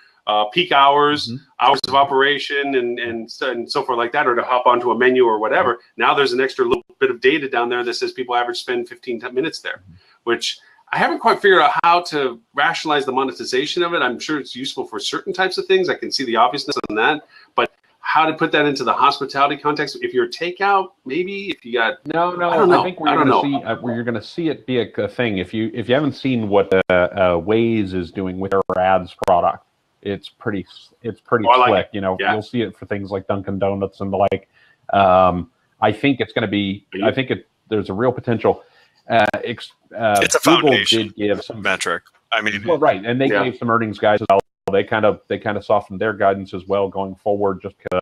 peak hours, hours of operation, and so forth like that, or to hop onto a menu or whatever. Now there's an extra little bit of data down there that says people average spend 15 minutes there, which I haven't quite figured out how to rationalize the monetization of it. I'm sure it's useful for certain types of things. I can see the obviousness on that, but how to put that into the hospitality context? If you're a takeout, maybe if you got no, I don't know. I think you're going to see it be a thing. If you haven't seen what Waze is doing with their ads product, it's pretty slick. You'll see it for things like Dunkin' Donuts and the like. I think it's going to be. I think there's a real potential. It's a foundation. Google did give some metric. I mean, well, right, and they gave some earnings guides as well. They kind of softened their guidance as well going forward, just because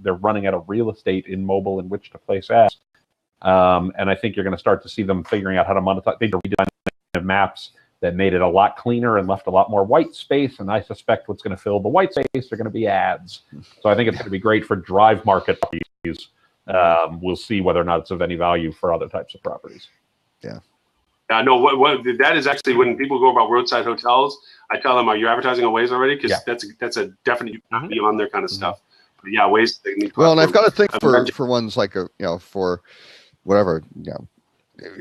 they're running out of real estate in mobile in which to place ads. And I think you're going to start to see them figuring out how to monetize. They redesigned maps that made it a lot cleaner and left a lot more white space. And I suspect what's going to fill the white space are going to be ads. So I think it's going to be great for drive market properties. We'll see whether or not it's of any value for other types of properties. Yeah. No, what that is actually when people go about roadside hotels, I tell them, are you advertising on Waze already? Because that's a definite, you have to be on their kind of stuff. But yeah, Waze. Well, and I've got to think for ones like for whatever,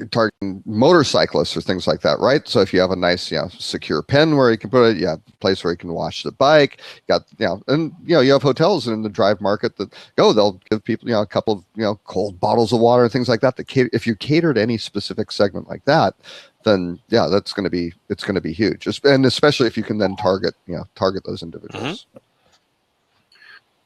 targeting motorcyclists or things like that, right? So if you have a nice, secure pen where you can put it, a place where you can wash the bike, and you have hotels in the drive market that they'll give people, a couple of, cold bottles of water and things like that. If you cater to any specific segment like that, then it's going to be huge. And especially if you can then target those individuals.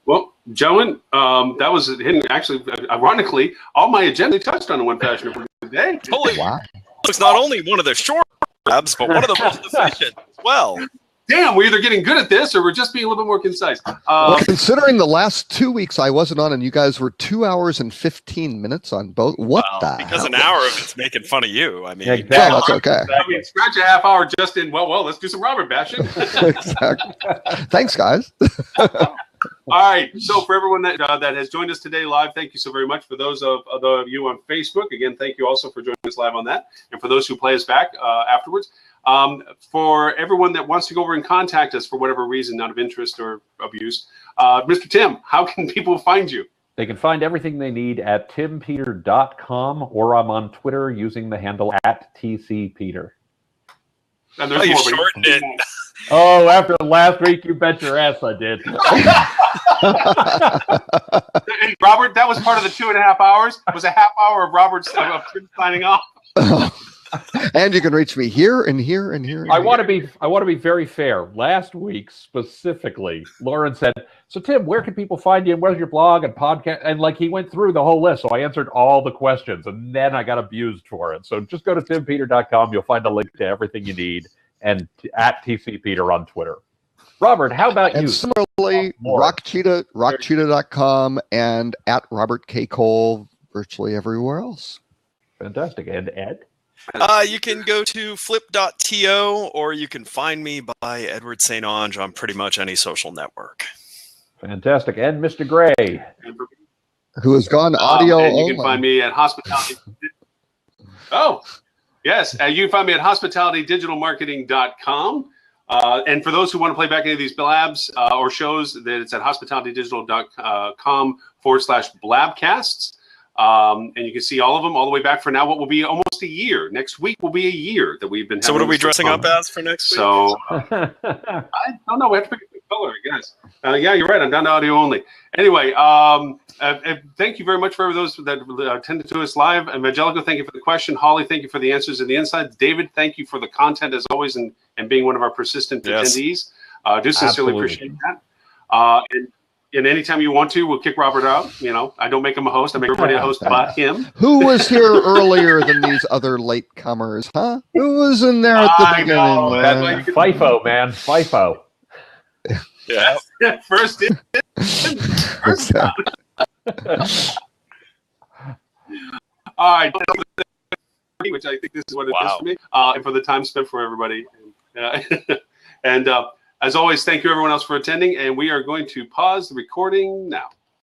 Well, gentlemen, that was hidden. Actually, ironically, all my agenda touched on in one fashion or today. Holy wow! It's not only one of the short abs, but one of the most efficient as well. Damn, we're either getting good at this or we're just being a little bit more concise. Well, considering the last 2 weeks I wasn't on and you guys were 2 hours and 15 minutes on both, because an hour of it's making fun of you. I mean, that's okay. I mean, scratch a half hour just in, well, let's do some Robert bashing. Exactly. Thanks, guys. All right. So for everyone that has joined us today live, thank you so very much. For those of you on Facebook, again, thank you also for joining us live on that. And for those who play us back afterwards, for everyone that wants to go over and contact us for whatever reason, out of interest or abuse, Mr. Tim, how can people find you? They can find everything they need at timpeter.com, or I'm on Twitter using the handle @TCPeter. And there's more, shortened it. Oh, after last week, you bet your ass I did. And Robert, that was part of the 2.5 hours. It was a half hour of Robert signing off. And you can reach me here and here and here. I want to be very fair. Last week specifically, Loren said, "So Tim, where can people find you? And where's your blog and podcast?" And he went through the whole list. So I answered all the questions, and then I got abused for it. So just go to timpeter.com. You'll find a link to everything you need, and @TCPeter on Twitter. Robert, how about you? And similarly, rockcheetah.com and @RobertKCole virtually everywhere else. Fantastic. And Ed? You can go to flip.to, or you can find me by Edward St. Onge on pretty much any social network. Fantastic. And Mr. Gray, who has gone audio and you only. can find me at hospitality. Yes. You can find me at hospitalitydigitalmarketing.com. And for those who want to play back any of these blabs or shows, that it's at hospitalitydigital.com/blabcasts. And you can see all of them all the way back for now. What will be almost a year. Next week will be a year that we've been. So what are we dressing up as for next week? So I don't know. We have to pick a color, I guess. Yeah, you're right. I'm down to audio only. Anyway, thank you very much for those that attended to us live. Evangelico, thank you for the question. Holly, thank you for the answers and the insights. David, thank you for the content as always and being one of our persistent attendees. Do sincerely appreciate that. And anytime you want to, we'll kick Robert out. You know, I don't make him a host. I make everybody a host but him. Who was here earlier than these other latecomers, huh? Who was in there at the beginning? Know, FIFO, man. FIFO. Yeah. First in, first out. All right. Which I think this is what it is for me, and for the time spent for everybody. And as always, thank you everyone else for attending, and we are going to pause the recording now.